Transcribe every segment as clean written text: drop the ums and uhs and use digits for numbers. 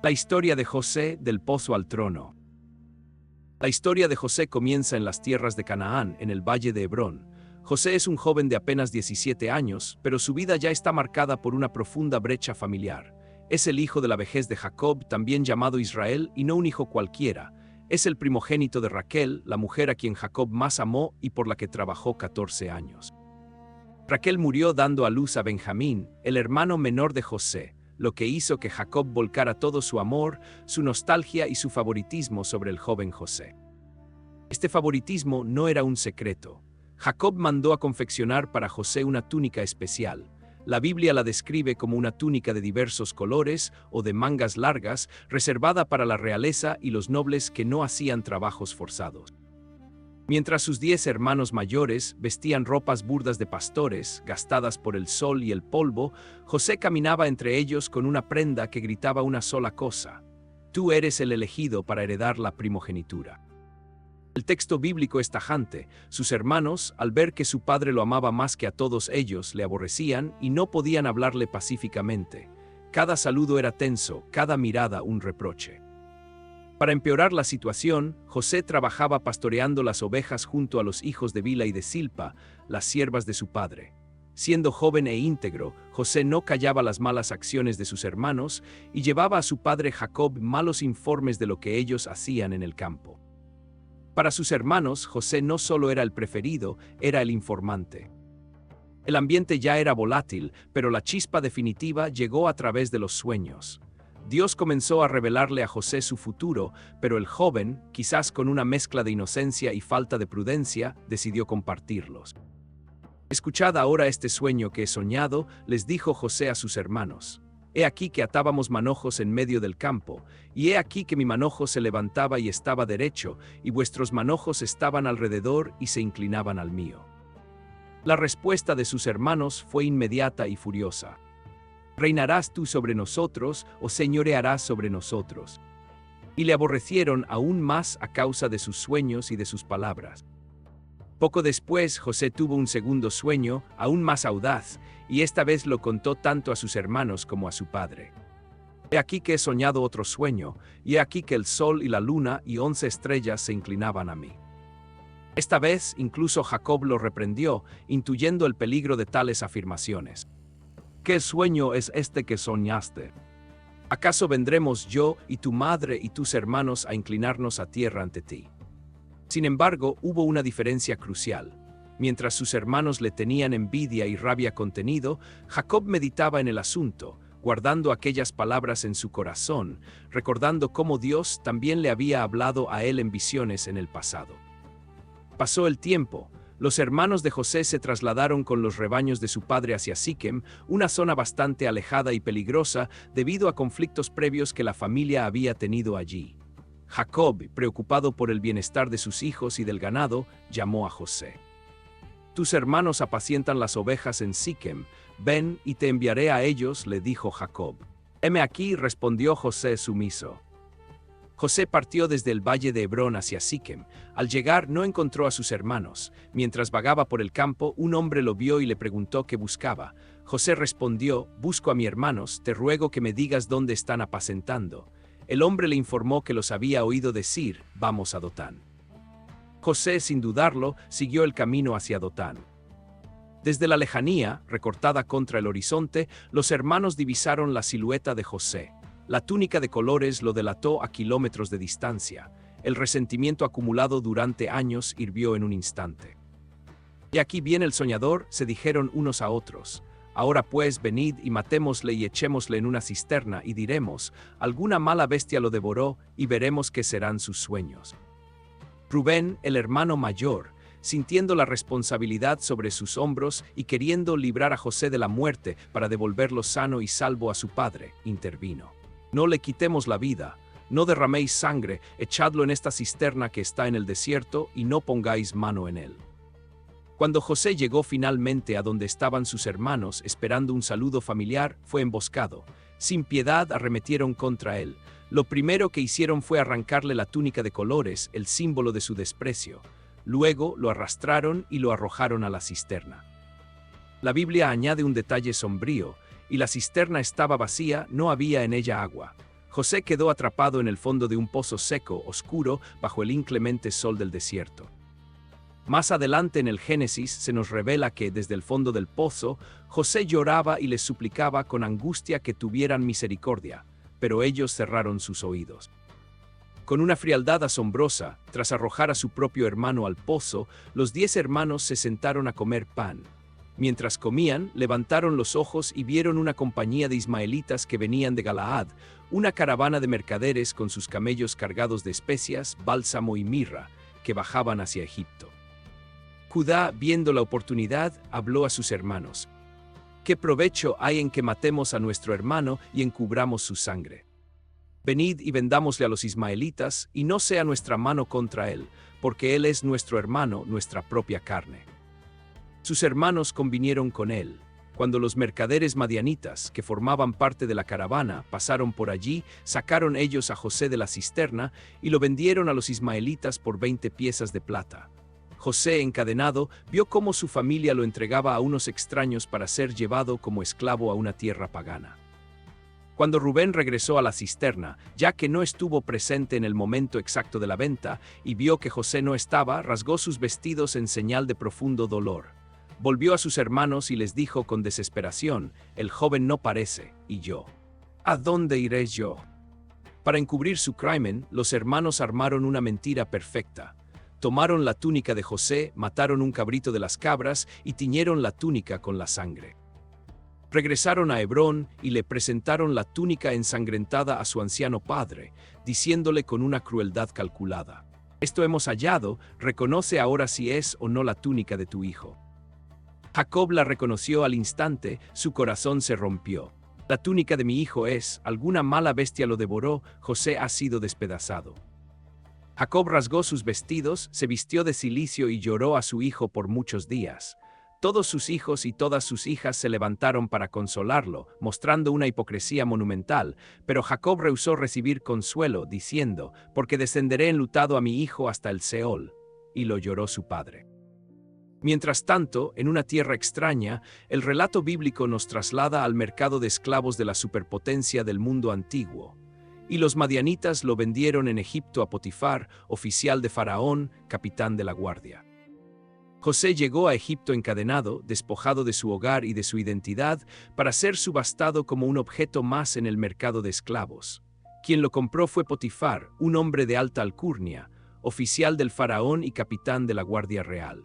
La historia de José del pozo al trono. La historia de José comienza en las tierras de Canaán, en el valle de Hebrón. José es un joven de apenas 17 años, pero su vida ya está marcada por una profunda brecha familiar. Es el hijo de la vejez de Jacob, también llamado Israel, y no un hijo cualquiera. Es el primogénito de Raquel, la mujer a quien Jacob más amó y por la que trabajó 14 años. Raquel murió dando a luz a Benjamín, el hermano menor de José, lo que hizo que Jacob volcara todo su amor, su nostalgia y su favoritismo sobre el joven José. Este favoritismo no era un secreto. Jacob mandó a confeccionar para José una túnica especial. La Biblia la describe como una túnica de diversos colores o de mangas largas, reservada para la realeza y los nobles que no hacían trabajos forzados. Mientras sus 10 hermanos mayores vestían ropas burdas de pastores, gastadas por el sol y el polvo, José caminaba entre ellos con una prenda que gritaba una sola cosa: tú eres el elegido para heredar la primogenitura. El texto bíblico es tajante. Sus hermanos, al ver que su padre lo amaba más que a todos ellos, le aborrecían y no podían hablarle pacíficamente. Cada saludo era tenso, cada mirada un reproche. Para empeorar la situación, José trabajaba pastoreando las ovejas junto a los hijos de Bila y de Silpa, las siervas de su padre. Siendo joven e íntegro, José no callaba las malas acciones de sus hermanos y llevaba a su padre Jacob malos informes de lo que ellos hacían en el campo. Para sus hermanos, José no solo era el preferido, era el informante. El ambiente ya era volátil, pero la chispa definitiva llegó a través de los sueños. Dios comenzó a revelarle a José su futuro, pero el joven, quizás con una mezcla de inocencia y falta de prudencia, decidió compartirlos. Escuchad ahora este sueño que he soñado, les dijo José a sus hermanos. He aquí que atábamos manojos en medio del campo, y he aquí que mi manojo se levantaba y estaba derecho, y vuestros manojos estaban alrededor y se inclinaban al mío. La respuesta de sus hermanos fue inmediata y furiosa. ¿Reinarás tú sobre nosotros o señorearás sobre nosotros? Y le aborrecieron aún más a causa de sus sueños y de sus palabras. Poco después, José tuvo un segundo sueño, aún más audaz, y esta vez lo contó tanto a sus hermanos como a su padre. He aquí que he soñado otro sueño, y he aquí que el sol y la luna y 11 estrellas se inclinaban a mí. Esta vez, incluso Jacob lo reprendió, intuyendo el peligro de tales afirmaciones. ¿Qué sueño es este que soñaste? ¿Acaso vendremos yo y tu madre y tus hermanos a inclinarnos a tierra ante ti? Sin embargo, hubo una diferencia crucial. Mientras sus hermanos le tenían envidia y rabia contenido, Jacob meditaba en el asunto, guardando aquellas palabras en su corazón, recordando cómo Dios también le había hablado a él en visiones en el pasado. Pasó el tiempo. Los hermanos de José se trasladaron con los rebaños de su padre hacia Siquem, una zona bastante alejada y peligrosa debido a conflictos previos que la familia había tenido allí. Jacob, preocupado por el bienestar de sus hijos y del ganado, llamó a José. Tus hermanos apacientan las ovejas en Siquem, ven y te enviaré a ellos, le dijo Jacob. Heme aquí, respondió José sumiso. José partió desde el valle de Hebrón hacia Siquem. Al llegar no encontró a sus hermanos. Mientras vagaba por el campo, un hombre lo vio y le preguntó qué buscaba. José respondió: busco a mis hermanos, te ruego que me digas dónde están apacentando. El hombre le informó que los había oído decir: vamos a Dotán. José, sin dudarlo, siguió el camino hacia Dotán. Desde la lejanía, recortada contra el horizonte, los hermanos divisaron la silueta de José. La túnica de colores lo delató a kilómetros de distancia. El resentimiento acumulado durante años hirvió en un instante. Y aquí viene el soñador, se dijeron unos a otros. Ahora pues, venid y matémosle y echémosle en una cisterna y diremos: alguna mala bestia lo devoró, y veremos qué serán sus sueños. Rubén, el hermano mayor, sintiendo la responsabilidad sobre sus hombros y queriendo librar a José de la muerte para devolverlo sano y salvo a su padre, intervino. No le quitemos la vida, no derraméis sangre, echadlo en esta cisterna que está en el desierto y no pongáis mano en él. Cuando José llegó finalmente a donde estaban sus hermanos esperando un saludo familiar, fue emboscado. Sin piedad arremetieron contra él. Lo primero que hicieron fue arrancarle la túnica de colores, el símbolo de su desprecio. Luego lo arrastraron y lo arrojaron a la cisterna. La Biblia añade un detalle sombrío: y la cisterna estaba vacía, no había en ella agua. José quedó atrapado en el fondo de un pozo seco, oscuro, bajo el inclemente sol del desierto. Más adelante en el Génesis se nos revela que, desde el fondo del pozo, José lloraba y les suplicaba con angustia que tuvieran misericordia, pero ellos cerraron sus oídos. Con una frialdad asombrosa, tras arrojar a su propio hermano al pozo, los 10 hermanos se sentaron a comer pan. Mientras comían, levantaron los ojos y vieron una compañía de ismaelitas que venían de Galaad, una caravana de mercaderes con sus camellos cargados de especias, bálsamo y mirra, que bajaban hacia Egipto. Judá, viendo la oportunidad, habló a sus hermanos: ¿Qué provecho hay en que matemos a nuestro hermano y encubramos su sangre? Venid y vendámosle a los ismaelitas, y no sea nuestra mano contra él, porque él es nuestro hermano, nuestra propia carne. Sus hermanos convinieron con él. Cuando los mercaderes madianitas, que formaban parte de la caravana, pasaron por allí, sacaron ellos a José de la cisterna y lo vendieron a los ismaelitas por 20 piezas de plata. José, encadenado, vio cómo su familia lo entregaba a unos extraños para ser llevado como esclavo a una tierra pagana. Cuando Rubén regresó a la cisterna, ya que no estuvo presente en el momento exacto de la venta, y vio que José no estaba, rasgó sus vestidos en señal de profundo dolor. Volvió a sus hermanos y les dijo con desesperación: el joven no parece, y yo, ¿a dónde iré yo? Para encubrir su crimen, los hermanos armaron una mentira perfecta. Tomaron la túnica de José, mataron un cabrito de las cabras y tiñeron la túnica con la sangre. Regresaron a Hebrón y le presentaron la túnica ensangrentada a su anciano padre, diciéndole con una crueldad calculada: esto hemos hallado, reconoce ahora si es o no la túnica de tu hijo. Jacob la reconoció al instante, su corazón se rompió. La túnica de mi hijo es, alguna mala bestia lo devoró, José ha sido despedazado. Jacob rasgó sus vestidos, se vistió de cilicio y lloró a su hijo por muchos días. Todos sus hijos y todas sus hijas se levantaron para consolarlo, mostrando una hipocresía monumental, pero Jacob rehusó recibir consuelo, diciendo: porque descenderé enlutado a mi hijo hasta el Seol. Y lo lloró su padre. Mientras tanto, en una tierra extraña, el relato bíblico nos traslada al mercado de esclavos de la superpotencia del mundo antiguo. Y los madianitas lo vendieron en Egipto a Potifar, oficial de Faraón, capitán de la guardia. José llegó a Egipto encadenado, despojado de su hogar y de su identidad, para ser subastado como un objeto más en el mercado de esclavos. Quien lo compró fue Potifar, un hombre de alta alcurnia, oficial del Faraón y capitán de la guardia real.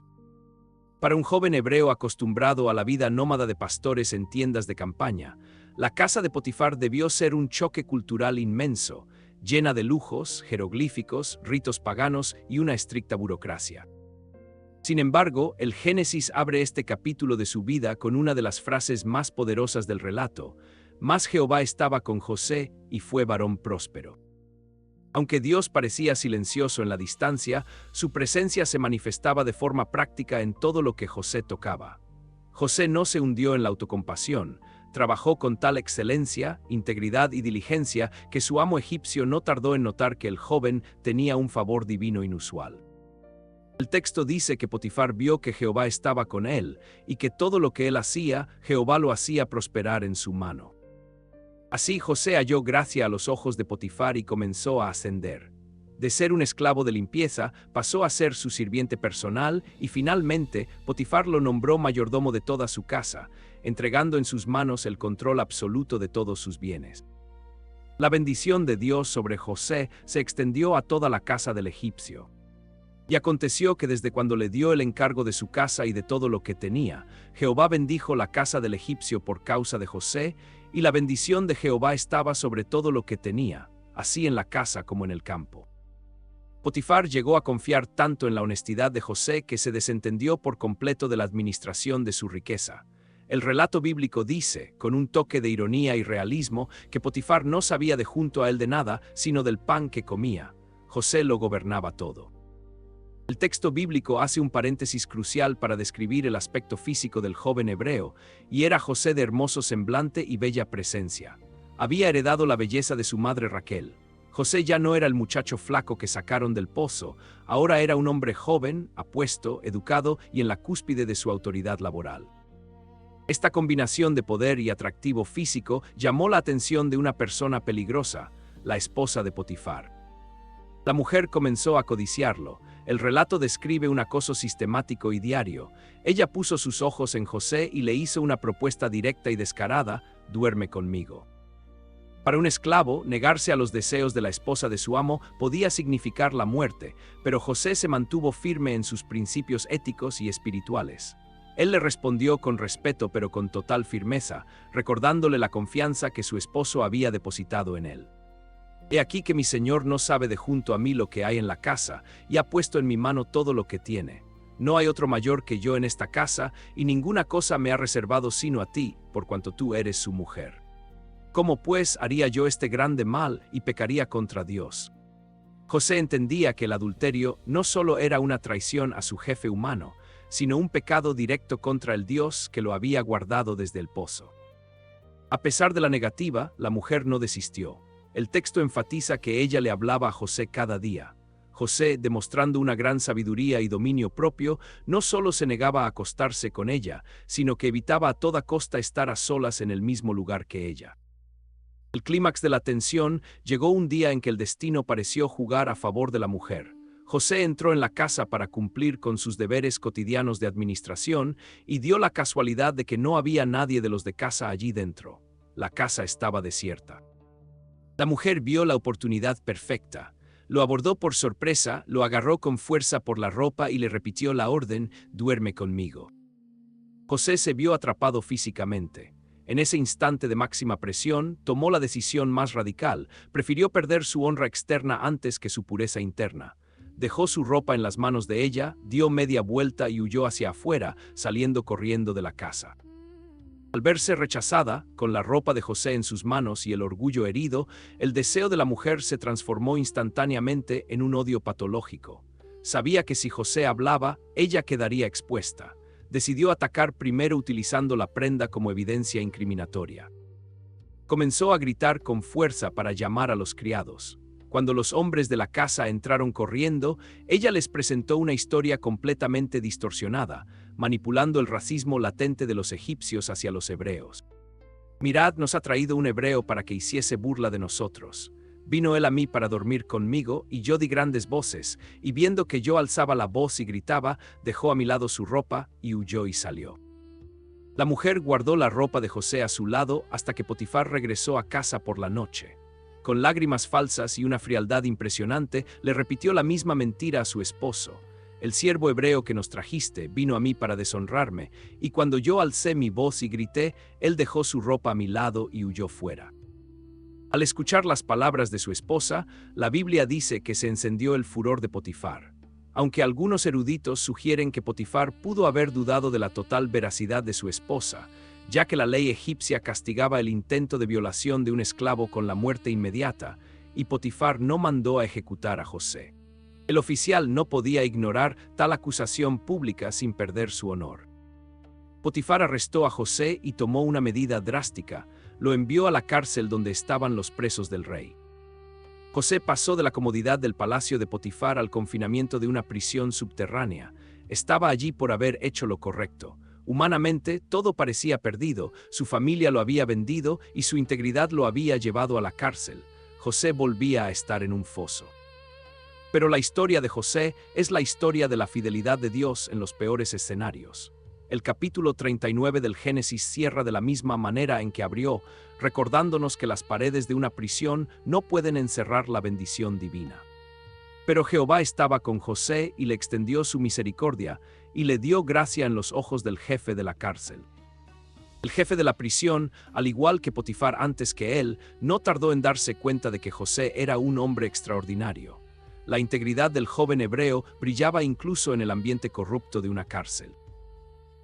Para un joven hebreo acostumbrado a la vida nómada de pastores en tiendas de campaña, la casa de Potifar debió ser un choque cultural inmenso, llena de lujos, jeroglíficos, ritos paganos y una estricta burocracia. Sin embargo, el Génesis abre este capítulo de su vida con una de las frases más poderosas del relato: «Mas Jehová estaba con José, y fue varón próspero». Aunque Dios parecía silencioso en la distancia, su presencia se manifestaba de forma práctica en todo lo que José tocaba. José no se hundió en la autocompasión, trabajó con tal excelencia, integridad y diligencia que su amo egipcio no tardó en notar que el joven tenía un favor divino inusual. El texto dice que Potifar vio que Jehová estaba con él, y que todo lo que él hacía, Jehová lo hacía prosperar en su mano. Así José halló gracia a los ojos de Potifar y comenzó a ascender. De ser un esclavo de limpieza, pasó a ser su sirviente personal y finalmente Potifar lo nombró mayordomo de toda su casa, entregando en sus manos el control absoluto de todos sus bienes. La bendición de Dios sobre José se extendió a toda la casa del egipcio. Y aconteció que desde cuando le dio el encargo de su casa y de todo lo que tenía, Jehová bendijo la casa del egipcio por causa de José, y la bendición de Jehová estaba sobre todo lo que tenía, así en la casa como en el campo. Potifar llegó a confiar tanto en la honestidad de José que se desentendió por completo de la administración de su riqueza. El relato bíblico dice, con un toque de ironía y realismo, que Potifar no sabía de junto a él de nada, sino del pan que comía. José lo gobernaba todo. El texto bíblico hace un paréntesis crucial para describir el aspecto físico del joven hebreo, y era José de hermoso semblante y bella presencia. Había heredado la belleza de su madre Raquel. José ya no era el muchacho flaco que sacaron del pozo, ahora era un hombre joven, apuesto, educado y en la cúspide de su autoridad laboral. Esta combinación de poder y atractivo físico llamó la atención de una persona peligrosa. la esposa de Potifar. La mujer comenzó a codiciarlo. El relato describe un acoso sistemático y diario. Ella puso sus ojos en José y le hizo una propuesta directa y descarada: duerme conmigo. Para un esclavo, negarse a los deseos de la esposa de su amo podía significar la muerte, pero José se mantuvo firme en sus principios éticos y espirituales. Él le respondió con respeto pero con total firmeza, recordándole la confianza que su esposo había depositado en él. He aquí que mi señor no sabe de junto a mí lo que hay en la casa, y ha puesto en mi mano todo lo que tiene. No hay otro mayor que yo en esta casa, y ninguna cosa me ha reservado sino a ti, por cuanto tú eres su mujer. ¿Cómo pues haría yo este grande mal y pecaría contra Dios? José entendía que el adulterio no solo era una traición a su jefe humano, sino un pecado directo contra el Dios que lo había guardado desde el pozo. A pesar de la negativa, la mujer no desistió. El texto enfatiza que ella le hablaba a José cada día. José, demostrando una gran sabiduría y dominio propio, no solo se negaba a acostarse con ella, sino que evitaba a toda costa estar a solas en el mismo lugar que ella. El clímax de la tensión llegó un día en que el destino pareció jugar a favor de la mujer. José entró en la casa para cumplir con sus deberes cotidianos de administración y dio la casualidad de que no había nadie de los de casa allí dentro. La casa estaba desierta. La mujer vio la oportunidad perfecta. Lo abordó por sorpresa, lo agarró con fuerza por la ropa y le repitió la orden: duerme conmigo. José se vio atrapado físicamente. En ese instante de máxima presión, tomó la decisión más radical. Prefirió perder su honra externa antes que su pureza interna. Dejó su ropa en las manos de ella, dio media vuelta y huyó hacia afuera, saliendo corriendo de la casa. Al verse rechazada, con la ropa de José en sus manos y el orgullo herido, el deseo de la mujer se transformó instantáneamente en un odio patológico. Sabía que si José hablaba, ella quedaría expuesta. Decidió atacar primero utilizando la prenda como evidencia incriminatoria. Comenzó a gritar con fuerza para llamar a los criados. Cuando los hombres de la casa entraron corriendo, ella les presentó una historia completamente distorsionada, manipulando el racismo latente de los egipcios hacia los hebreos. Mirad, nos ha traído un hebreo para que hiciese burla de nosotros. Vino él a mí para dormir conmigo, y yo di grandes voces, y viendo que yo alzaba la voz y gritaba, dejó a mi lado su ropa, y huyó y salió. La mujer guardó la ropa de José a su lado hasta que Potifar regresó a casa por la noche. Con lágrimas falsas y una frialdad impresionante, le repitió la misma mentira a su esposo. El siervo hebreo que nos trajiste vino a mí para deshonrarme, y cuando yo alcé mi voz y grité, él dejó su ropa a mi lado y huyó fuera. Al escuchar las palabras de su esposa, la Biblia dice que se encendió el furor de Potifar. Aunque algunos eruditos sugieren que Potifar pudo haber dudado de la total veracidad de su esposa, ya que la ley egipcia castigaba el intento de violación de un esclavo con la muerte inmediata, y Potifar no mandó a ejecutar a José. El oficial no podía ignorar tal acusación pública sin perder su honor. Potifar arrestó a José y tomó una medida drástica: lo envió a la cárcel donde estaban los presos del rey. José pasó de la comodidad del palacio de Potifar al confinamiento de una prisión subterránea. Estaba allí por haber hecho lo correcto. Humanamente, todo parecía perdido, su familia lo había vendido y su integridad lo había llevado a la cárcel. José volvía a estar en un foso. Pero la historia de José es la historia de la fidelidad de Dios en los peores escenarios. El capítulo 39 del Génesis cierra de la misma manera en que abrió, recordándonos que las paredes de una prisión no pueden encerrar la bendición divina. Pero Jehová estaba con José y le extendió su misericordia, y le dio gracia en los ojos del jefe de la cárcel. El jefe de la prisión, al igual que Potifar antes que él, no tardó en darse cuenta de que José era un hombre extraordinario. La integridad del joven hebreo brillaba incluso en el ambiente corrupto de una cárcel.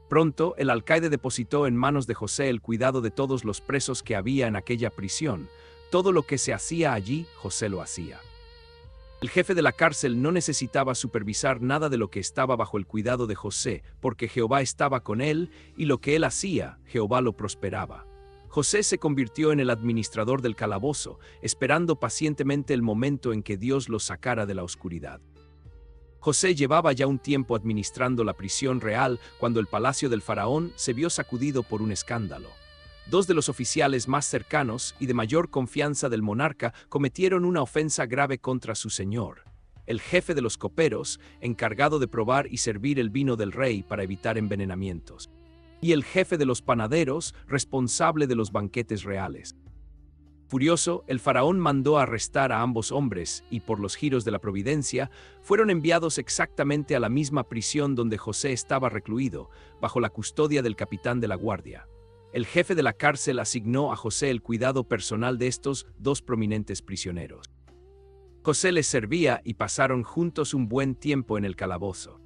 Pronto, el alcaide depositó en manos de José el cuidado de todos los presos que había en aquella prisión. Todo lo que se hacía allí, José lo hacía. El jefe de la cárcel no necesitaba supervisar nada de lo que estaba bajo el cuidado de José, porque Jehová estaba con él, y lo que él hacía, Jehová lo prosperaba. José se convirtió en el administrador del calabozo, esperando pacientemente el momento en que Dios lo sacara de la oscuridad. José llevaba ya un tiempo administrando la prisión real cuando el palacio del faraón se vio sacudido por un escándalo. dos de los oficiales más cercanos y de mayor confianza del monarca cometieron una ofensa grave contra su señor. El jefe de los coperos, encargado de probar y servir el vino del rey para evitar envenenamientos, y el jefe de los panaderos, responsable de los banquetes reales. Furioso, el faraón mandó arrestar a ambos hombres y, por los giros de la providencia, fueron enviados exactamente a la misma prisión donde José estaba recluido, bajo la custodia del capitán de la guardia. El jefe de la cárcel asignó a José el cuidado personal de estos dos prominentes prisioneros. José les servía y pasaron juntos un buen tiempo en el calabozo.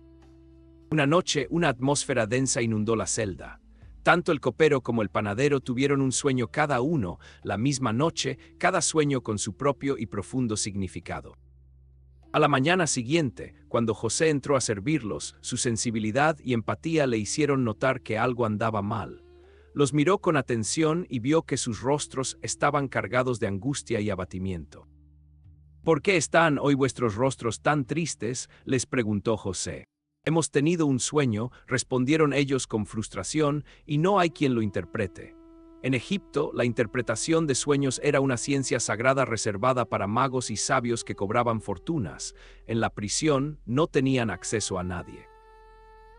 Una noche, una atmósfera densa inundó la celda. Tanto el copero como el panadero tuvieron un sueño cada uno, la misma noche, cada sueño con su propio y profundo significado. A la mañana siguiente, cuando José entró a servirlos, su sensibilidad y empatía le hicieron notar que algo andaba mal. Los miró con atención y vio que sus rostros estaban cargados de angustia y abatimiento. «¿Por qué están hoy vuestros rostros tan tristes?», les preguntó José. «Hemos tenido un sueño», respondieron ellos con frustración, «y no hay quien lo interprete». En Egipto, la interpretación de sueños era una ciencia sagrada reservada para magos y sabios que cobraban fortunas. En la prisión no tenían acceso a nadie.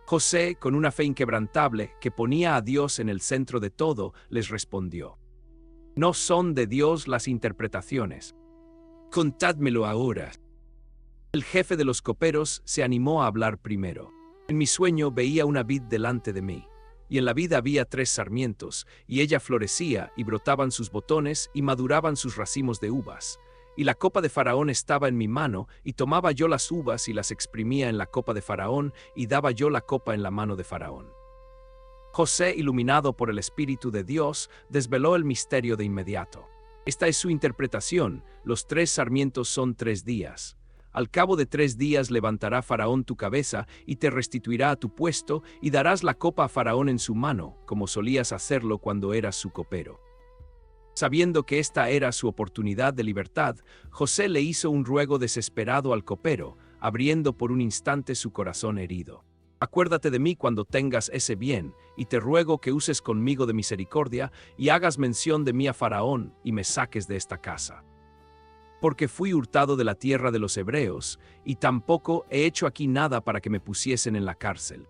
José, con una fe inquebrantable que ponía a Dios en el centro de todo, les respondió: «No son de Dios las interpretaciones. Contádmelo ahora». El jefe de los coperos se animó a hablar primero. «En mi sueño veía una vid delante de mí, y en la vid había 3 sarmientos, y ella florecía, y brotaban sus botones, y maduraban sus racimos de uvas. Y la copa de Faraón estaba en mi mano, y tomaba yo las uvas y las exprimía en la copa de Faraón, y daba yo la copa en la mano de Faraón». José, iluminado por el Espíritu de Dios, desveló el misterio de inmediato. «Esta es su interpretación: los 3 sarmientos son 3 días. Al cabo de 3 días levantará Faraón tu cabeza y te restituirá a tu puesto, y darás la copa a Faraón en su mano, como solías hacerlo cuando eras su copero». Sabiendo que esta era su oportunidad de libertad, José le hizo un ruego desesperado al copero, abriendo por un instante su corazón herido. «Acuérdate de mí cuando tengas ese bien, y te ruego que uses conmigo de misericordia, y hagas mención de mí a Faraón, y me saques de esta casa. Porque fui hurtado de la tierra de los hebreos, y tampoco he hecho aquí nada para que me pusiesen en la cárcel».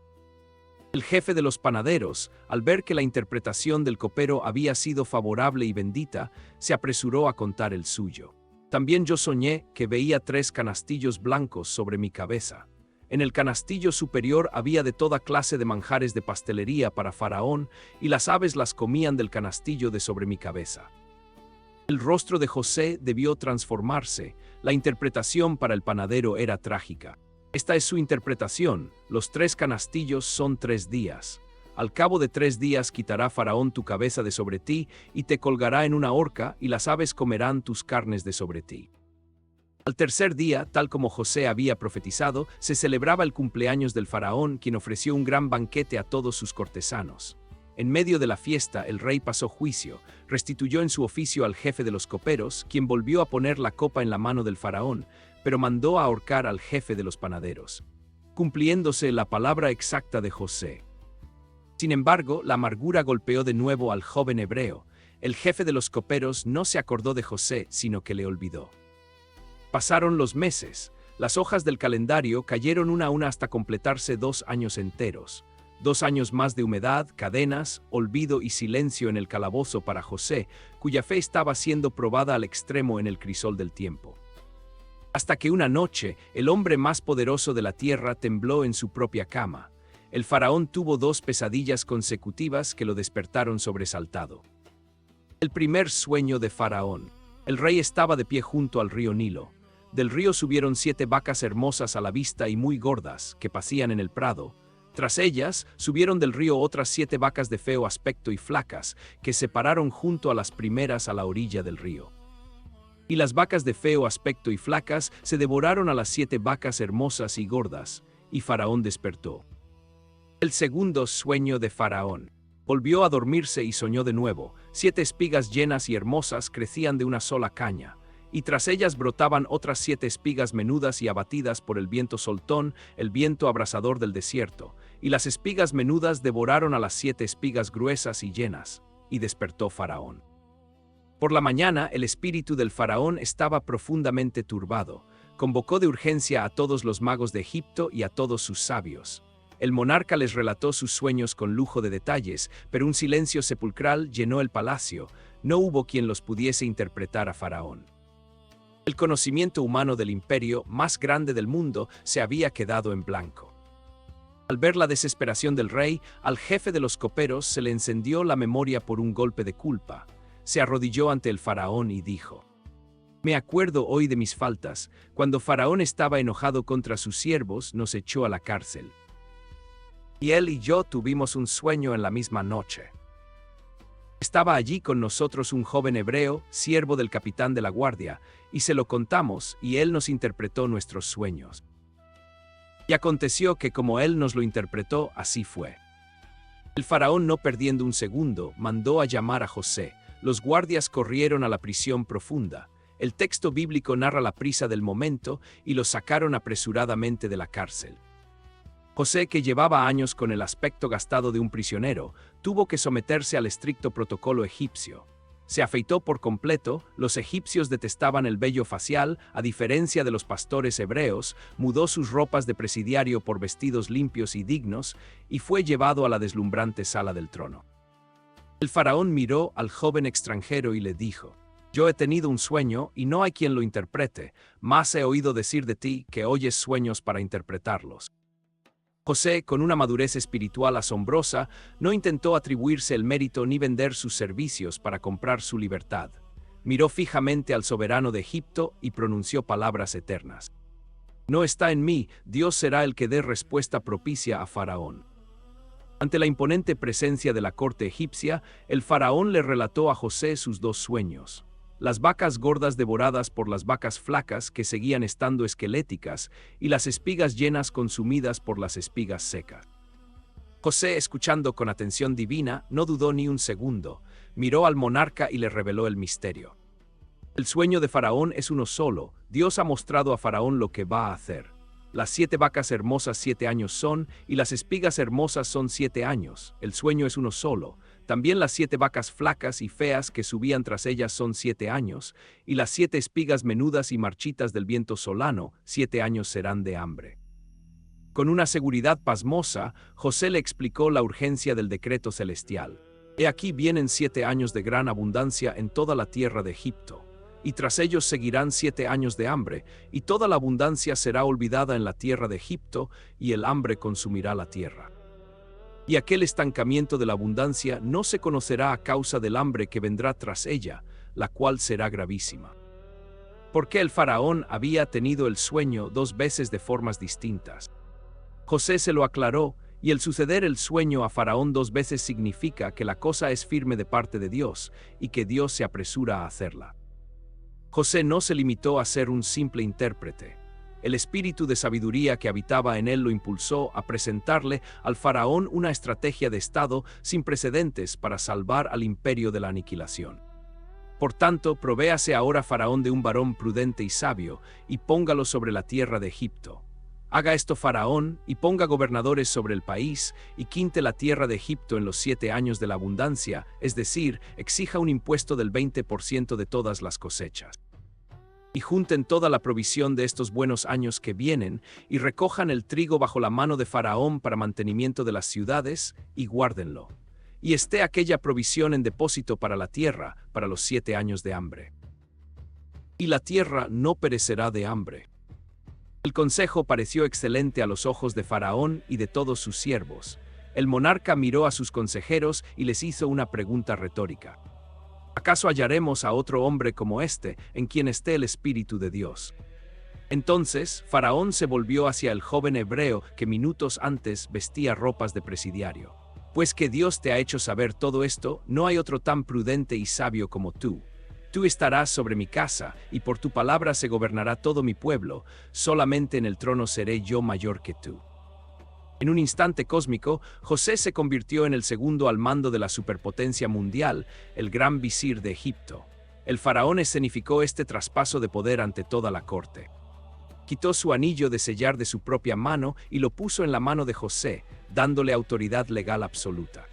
El jefe de los panaderos, al ver que la interpretación del copero había sido favorable y bendita, se apresuró a contar el suyo. «También yo soñé que veía 3 canastillos blancos sobre mi cabeza. En el canastillo superior había de toda clase de manjares de pastelería para Faraón, y las aves las comían del canastillo de sobre mi cabeza». El rostro de José debió transformarse. La interpretación para el panadero era trágica. «Esta es su interpretación: los 3 canastillos son 3 días. Al cabo de 3 días quitará Faraón tu cabeza de sobre ti y te colgará en una horca, y las aves comerán tus carnes de sobre ti». Al tercer día, tal como José había profetizado, se celebraba el cumpleaños del faraón, quien ofreció un gran banquete a todos sus cortesanos. En medio de la fiesta, el rey pasó juicio, restituyó en su oficio al jefe de los coperos, quien volvió a poner la copa en la mano del faraón, pero mandó a ahorcar al jefe de los panaderos, cumpliéndose la palabra exacta de José. Sin embargo, la amargura golpeó de nuevo al joven hebreo. El jefe de los coperos no se acordó de José, sino que le olvidó. Pasaron los meses. Las hojas del calendario cayeron una a una hasta completarse 2 años enteros. 2 años más de humedad, cadenas, olvido y silencio en el calabozo para José, cuya fe estaba siendo probada al extremo en el crisol del tiempo. Hasta que una noche, el hombre más poderoso de la tierra tembló en su propia cama. El faraón tuvo 2 pesadillas consecutivas que lo despertaron sobresaltado. El primer sueño de Faraón. El rey estaba de pie junto al río Nilo. Del río subieron 7 vacas hermosas a la vista y muy gordas, que pasían en el prado. Tras ellas, subieron del río otras 7 vacas de feo aspecto y flacas, que se pararon junto a las primeras a la orilla del río. Y las vacas de feo aspecto y flacas se devoraron a las 7 vacas hermosas y gordas, y Faraón despertó. El segundo sueño de Faraón. Volvió a dormirse y soñó de nuevo. 7 espigas llenas y hermosas crecían de una sola caña, y tras ellas brotaban otras 7 espigas menudas y abatidas por el viento soltón, el viento abrasador del desierto, y las espigas menudas devoraron a las 7 espigas gruesas y llenas. y despertó Faraón. Por la mañana, el espíritu del faraón estaba profundamente turbado. Convocó de urgencia a todos los magos de Egipto y a todos sus sabios. El monarca les relató sus sueños con lujo de detalles, pero un silencio sepulcral llenó el palacio. No hubo quien los pudiese interpretar a Faraón. El conocimiento humano del imperio más grande del mundo se había quedado en blanco. Al ver la desesperación del rey, al jefe de los coperos se le encendió la memoria por un golpe de culpa. Se arrodilló ante el faraón y dijo: «Me acuerdo hoy de mis faltas. Cuando Faraón estaba enojado contra sus siervos, nos echó a la cárcel. Y él y yo tuvimos un sueño en la misma noche. Estaba allí con nosotros un joven hebreo, siervo del capitán de la guardia, y se lo contamos, y él nos interpretó nuestros sueños. Y aconteció que como él nos lo interpretó, así fue». El faraón, no perdiendo un segundo, mandó a llamar a José. Los guardias corrieron a la prisión profunda. El texto bíblico narra la prisa del momento y lo sacaron apresuradamente de la cárcel. José, que llevaba años con el aspecto gastado de un prisionero, tuvo que someterse al estricto protocolo egipcio. Se afeitó por completo, los egipcios detestaban el vello facial, a diferencia de los pastores hebreos, mudó sus ropas de presidiario por vestidos limpios y dignos, y fue llevado a la deslumbrante sala del trono. El faraón miró al joven extranjero y le dijo: «Yo he tenido un sueño y no hay quien lo interprete, mas he oído decir de ti que oyes sueños para interpretarlos». José, con una madurez espiritual asombrosa, no intentó atribuirse el mérito ni vender sus servicios para comprar su libertad. Miró fijamente al soberano de Egipto y pronunció palabras eternas: «No está en mí, Dios será el que dé respuesta propicia a Faraón». Ante la imponente presencia de la corte egipcia, el faraón le relató a José sus dos sueños: las vacas gordas devoradas por las vacas flacas que seguían estando esqueléticas y las espigas llenas consumidas por las espigas secas. José, escuchando con atención divina, no dudó ni un segundo, miró al monarca y le reveló el misterio. El sueño de Faraón es uno solo. Dios ha mostrado a Faraón lo que va a hacer. Las 7 vacas hermosas 7 años son, y las espigas hermosas son 7 años. El sueño es uno solo. También las 7 vacas flacas y feas que subían tras ellas son 7 años, y las 7 espigas menudas y marchitas del viento solano, 7 años serán de hambre. Con una seguridad pasmosa, José le explicó la urgencia del decreto celestial. He aquí vienen 7 años de gran abundancia en toda la tierra de Egipto. Y tras ellos seguirán 7 años de hambre, y toda la abundancia será olvidada en la tierra de Egipto, y el hambre consumirá la tierra. Y aquel estancamiento de la abundancia no se conocerá a causa del hambre que vendrá tras ella, la cual será gravísima. Porque el faraón había tenido el sueño 2 veces de formas distintas. José se lo aclaró, y el suceder el sueño a Faraón 2 veces significa que la cosa es firme de parte de Dios, y que Dios se apresura a hacerla. José no se limitó a ser un simple intérprete. El espíritu de sabiduría que habitaba en él lo impulsó a presentarle al faraón una estrategia de Estado sin precedentes para salvar al imperio de la aniquilación. Por tanto, provéase ahora Faraón de un varón prudente y sabio, y póngalo sobre la tierra de Egipto. Haga esto Faraón, y ponga gobernadores sobre el país, y quinte la tierra de Egipto en los 7 años de la abundancia, es decir, exija un impuesto del 20% de todas las cosechas. Y junten toda la provisión de estos buenos años que vienen, y recojan el trigo bajo la mano de Faraón para mantenimiento de las ciudades, y guárdenlo. Y esté aquella provisión en depósito para la tierra, para los 7 años de hambre. Y la tierra no perecerá de hambre. El consejo pareció excelente a los ojos de Faraón y de todos sus siervos. El monarca miró a sus consejeros y les hizo una pregunta retórica. ¿Acaso hallaremos a otro hombre como este, en quien esté el Espíritu de Dios? Entonces, Faraón se volvió hacia el joven hebreo que minutos antes vestía ropas de presidiario. Pues que Dios te ha hecho saber todo esto, no hay otro tan prudente y sabio como tú. Tú estarás sobre mi casa, y por tu palabra se gobernará todo mi pueblo, solamente en el trono seré yo mayor que tú. En un instante cósmico, José se convirtió en el segundo al mando de la superpotencia mundial, el gran visir de Egipto. El faraón escenificó este traspaso de poder ante toda la corte. Quitó su anillo de sellar de su propia mano y lo puso en la mano de José, dándole autoridad legal absoluta.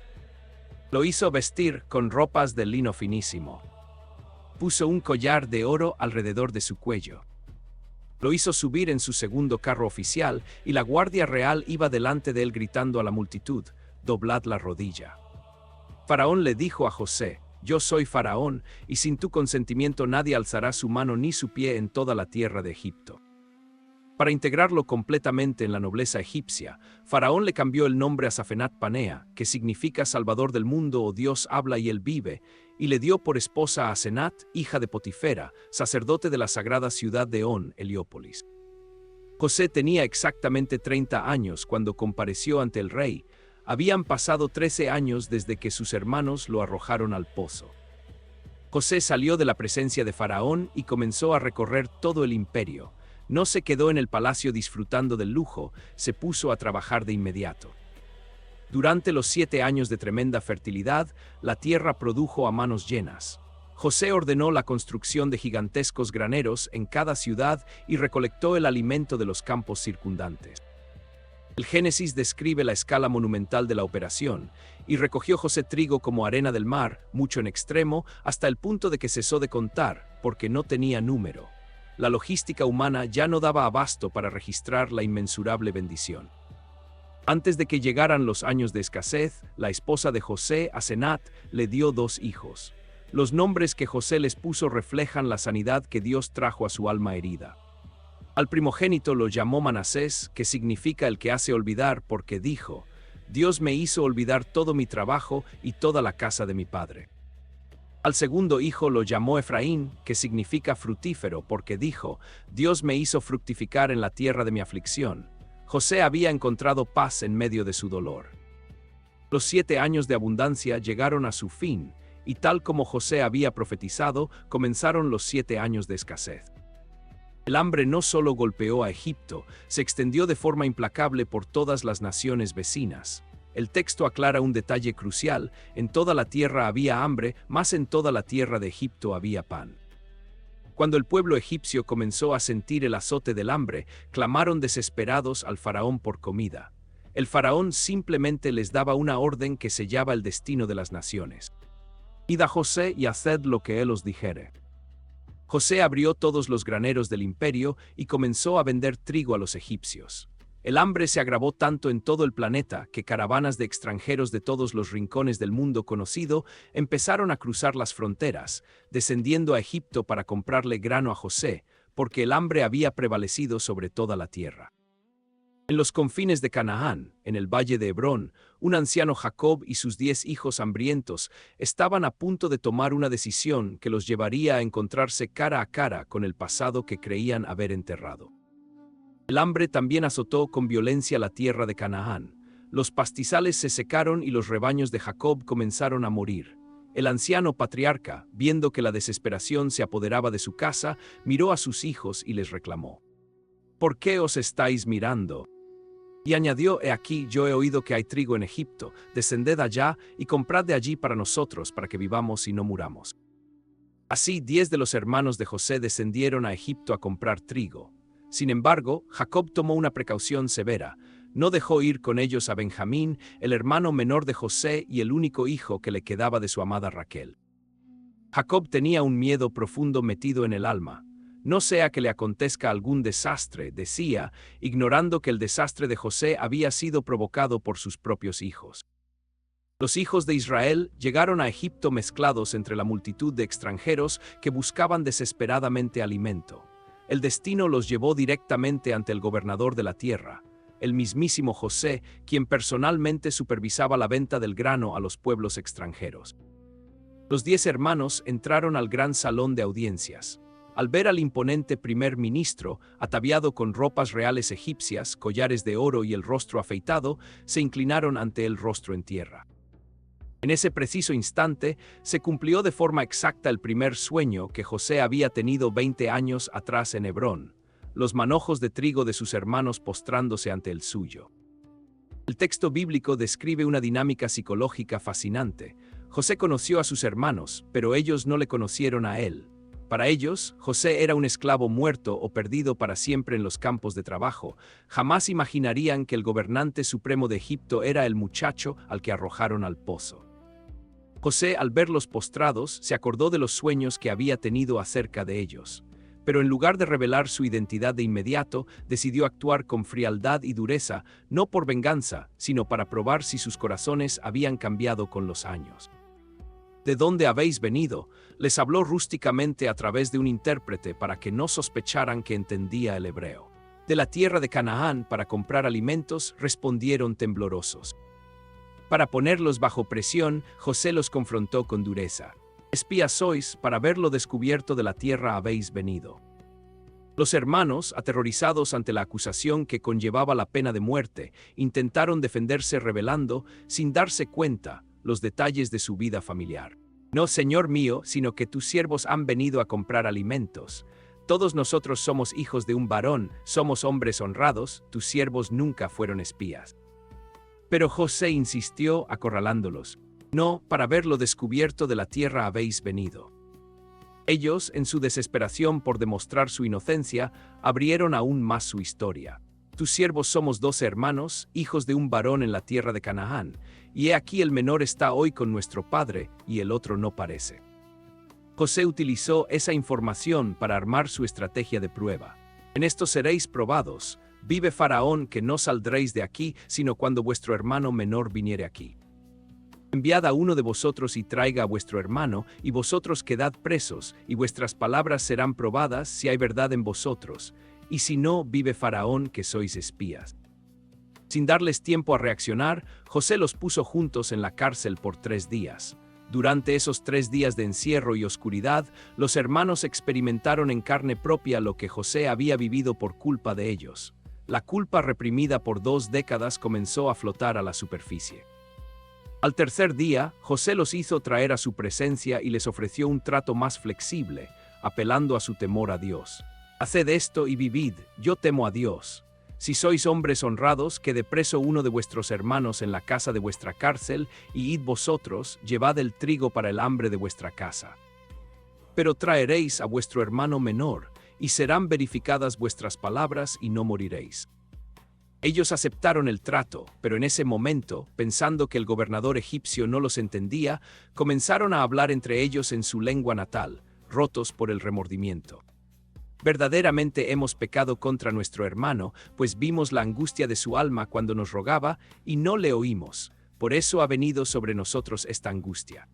Lo hizo vestir con ropas de lino finísimo. Puso un collar de oro alrededor de su cuello. Lo hizo subir en su segundo carro oficial, y la guardia real iba delante de él gritando a la multitud: «Doblad la rodilla». Faraón le dijo a José: «Yo soy Faraón, y sin tu consentimiento nadie alzará su mano ni su pie en toda la tierra de Egipto». Para integrarlo completamente en la nobleza egipcia, Faraón le cambió el nombre a Safenat Panea, que significa Salvador del mundo o Dios habla y él vive, y le dio por esposa a Asenat, hija de Potifera, sacerdote de la sagrada ciudad de On, Heliópolis. José tenía exactamente 30 años cuando compareció ante el rey. Habían pasado 13 años desde que sus hermanos lo arrojaron al pozo. José salió de la presencia de Faraón y comenzó a recorrer todo el imperio. No se quedó en el palacio disfrutando del lujo, se puso a trabajar de inmediato. Durante los 7 años de tremenda fertilidad, la tierra produjo a manos llenas. José ordenó la construcción de gigantescos graneros en cada ciudad y recolectó el alimento de los campos circundantes. El Génesis describe la escala monumental de la operación, y recogió José trigo como arena del mar, mucho en extremo, hasta el punto de que cesó de contar, porque no tenía número. La logística humana ya no daba abasto para registrar la inmensurable bendición. Antes de que llegaran los años de escasez, la esposa de José, Asenat, le dio 2 hijos. Los nombres que José les puso reflejan la sanidad que Dios trajo a su alma herida. Al primogénito lo llamó Manasés, que significa el que hace olvidar, porque dijo: «Dios me hizo olvidar todo mi trabajo y toda la casa de mi padre». Al segundo hijo lo llamó Efraín, que significa fructífero, porque dijo: «Dios me hizo fructificar en la tierra de mi aflicción». José había encontrado paz en medio de su dolor. Los 7 años de abundancia llegaron a su fin, y tal como José había profetizado, comenzaron los 7 años de escasez. El hambre no solo golpeó a Egipto, se extendió de forma implacable por todas las naciones vecinas. El texto aclara un detalle crucial: en toda la tierra había hambre, mas en toda la tierra de Egipto había pan. Cuando el pueblo egipcio comenzó a sentir el azote del hambre, clamaron desesperados al faraón por comida. El faraón simplemente les daba una orden que sellaba el destino de las naciones: «Id a José y haced lo que él os dijere». José abrió todos los graneros del imperio y comenzó a vender trigo a los egipcios. El hambre se agravó tanto en todo el planeta que caravanas de extranjeros de todos los rincones del mundo conocido empezaron a cruzar las fronteras, descendiendo a Egipto para comprarle grano a José, porque el hambre había prevalecido sobre toda la tierra. En los confines de Canaán, en el valle de Hebrón, un anciano Jacob y sus 10 hijos hambrientos estaban a punto de tomar una decisión que los llevaría a encontrarse cara a cara con el pasado que creían haber enterrado. El hambre también azotó con violencia la tierra de Canaán. Los pastizales se secaron y los rebaños de Jacob comenzaron a morir. El anciano patriarca, viendo que la desesperación se apoderaba de su casa, miró a sus hijos y les reclamó: «¿Por qué os estáis mirando?». Y añadió: «He aquí, yo he oído que hay trigo en Egipto, descended allá y comprad de allí para nosotros, para que vivamos y no muramos». Así 10 de los hermanos de José descendieron a Egipto a comprar trigo. Sin embargo, Jacob tomó una precaución severa. No dejó ir con ellos a Benjamín, el hermano menor de José y el único hijo que le quedaba de su amada Raquel. Jacob tenía un miedo profundo metido en el alma. «No sea que le acontezca algún desastre», decía, ignorando que el desastre de José había sido provocado por sus propios hijos. Los hijos de Israel llegaron a Egipto mezclados entre la multitud de extranjeros que buscaban desesperadamente alimento. El destino los llevó directamente ante el gobernador de la tierra, el mismísimo José, quien personalmente supervisaba la venta del grano a los pueblos extranjeros. Los 10 hermanos entraron al gran salón de audiencias. Al ver al imponente primer ministro, ataviado con ropas reales egipcias, collares de oro y el rostro afeitado, se inclinaron ante el rostro en tierra. En ese preciso instante, se cumplió de forma exacta el primer sueño que José había tenido 20 años atrás en Hebrón: los manojos de trigo de sus hermanos postrándose ante el suyo. El texto bíblico describe una dinámica psicológica fascinante. José conoció a sus hermanos, pero ellos no le conocieron a él. Para ellos, José era un esclavo muerto o perdido para siempre en los campos de trabajo. Jamás imaginarían que el gobernante supremo de Egipto era el muchacho al que arrojaron al pozo. José, al verlos postrados, se acordó de los sueños que había tenido acerca de ellos. Pero en lugar de revelar su identidad de inmediato, decidió actuar con frialdad y dureza, no por venganza, sino para probar si sus corazones habían cambiado con los años. ¿De dónde habéis venido? Les habló rústicamente a través de un intérprete para que no sospecharan que entendía el hebreo. De la tierra de Canaán para comprar alimentos, respondieron temblorosos. Para ponerlos bajo presión, José los confrontó con dureza. Espías sois, para haberlo descubierto de la tierra habéis venido. Los hermanos, aterrorizados ante la acusación que conllevaba la pena de muerte, intentaron defenderse revelando, sin darse cuenta, los detalles de su vida familiar. No, señor mío, sino que tus siervos han venido a comprar alimentos. Todos nosotros somos hijos de un varón, somos hombres honrados, tus siervos nunca fueron espías. Pero José insistió, acorralándolos. No, para haberlo descubierto de la tierra habéis venido. Ellos, en su desesperación por demostrar su inocencia, abrieron aún más su historia. Tus siervos somos 12 hermanos, hijos de un varón en la tierra de Canaán, y he aquí el menor está hoy con nuestro padre, y el otro no parece. José utilizó esa información para armar su estrategia de prueba. En esto seréis probados. Vive Faraón que no saldréis de aquí, sino cuando vuestro hermano menor viniere aquí. Enviad a uno de vosotros y traiga a vuestro hermano, y vosotros quedad presos, y vuestras palabras serán probadas si hay verdad en vosotros, y si no, vive Faraón que sois espías. Sin darles tiempo a reaccionar, José los puso juntos en la cárcel por 3 días. Durante esos 3 días de encierro y oscuridad, los hermanos experimentaron en carne propia lo que José había vivido por culpa de ellos. La culpa reprimida por 2 décadas comenzó a flotar a la superficie. Al tercer día, José los hizo traer a su presencia y les ofreció un trato más flexible, apelando a su temor a Dios. Haced esto y vivid, yo temo a Dios. Si sois hombres honrados, quede preso uno de vuestros hermanos en la casa de vuestra cárcel, y id vosotros, llevad el trigo para el hambre de vuestra casa. Pero traeréis a vuestro hermano menor, y serán verificadas vuestras palabras y no moriréis. Ellos aceptaron el trato, pero en ese momento, pensando que el gobernador egipcio no los entendía, comenzaron a hablar entre ellos en su lengua natal, rotos por el remordimiento. Verdaderamente hemos pecado contra nuestro hermano, pues vimos la angustia de su alma cuando nos rogaba y no le oímos, por eso ha venido sobre nosotros esta angustia.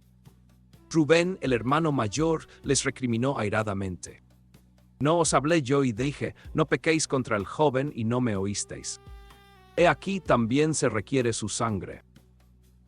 Rubén, el hermano mayor, les recriminó airadamente. No os hablé yo y dije, no pequéis contra el joven y no me oísteis. He aquí también se requiere su sangre.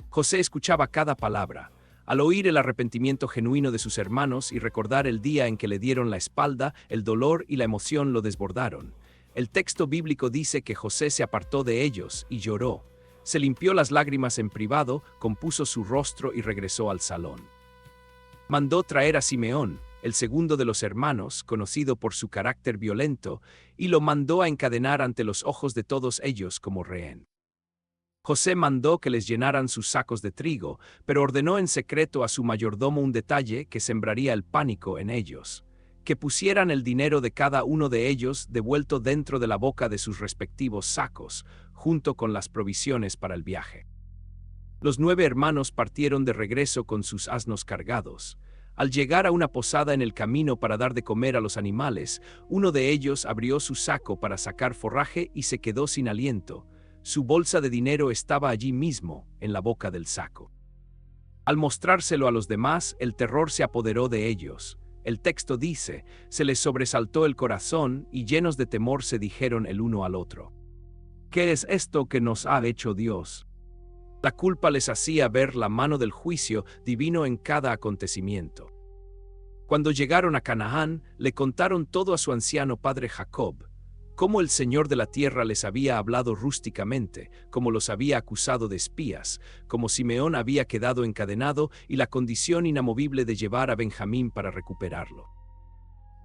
José escuchaba cada palabra. Al oír el arrepentimiento genuino de sus hermanos y recordar el día en que le dieron la espalda, el dolor y la emoción lo desbordaron. El texto bíblico dice que José se apartó de ellos y lloró. Se limpió las lágrimas en privado, compuso su rostro y regresó al salón. Mandó traer a Simeón, el segundo de los hermanos, conocido por su carácter violento, y lo mandó a encadenar ante los ojos de todos ellos como rehén. José mandó que les llenaran sus sacos de trigo, pero ordenó en secreto a su mayordomo un detalle que sembraría el pánico en ellos: que pusieran el dinero de cada uno de ellos devuelto dentro de la boca de sus respectivos sacos, junto con las provisiones para el viaje. Los 9 hermanos partieron de regreso con sus asnos cargados. Al llegar a una posada en el camino para dar de comer a los animales, uno de ellos abrió su saco para sacar forraje y se quedó sin aliento. Su bolsa de dinero estaba allí mismo, en la boca del saco. Al mostrárselo a los demás, el terror se apoderó de ellos. El texto dice, se les sobresaltó el corazón y llenos de temor se dijeron el uno al otro: ¿Qué es esto que nos ha hecho Dios? La culpa les hacía ver la mano del juicio divino en cada acontecimiento. Cuando llegaron a Canaán, le contaron todo a su anciano padre Jacob, cómo el Señor de la tierra les había hablado rústicamente, cómo los había acusado de espías, cómo Simeón había quedado encadenado y la condición inamovible de llevar a Benjamín para recuperarlo.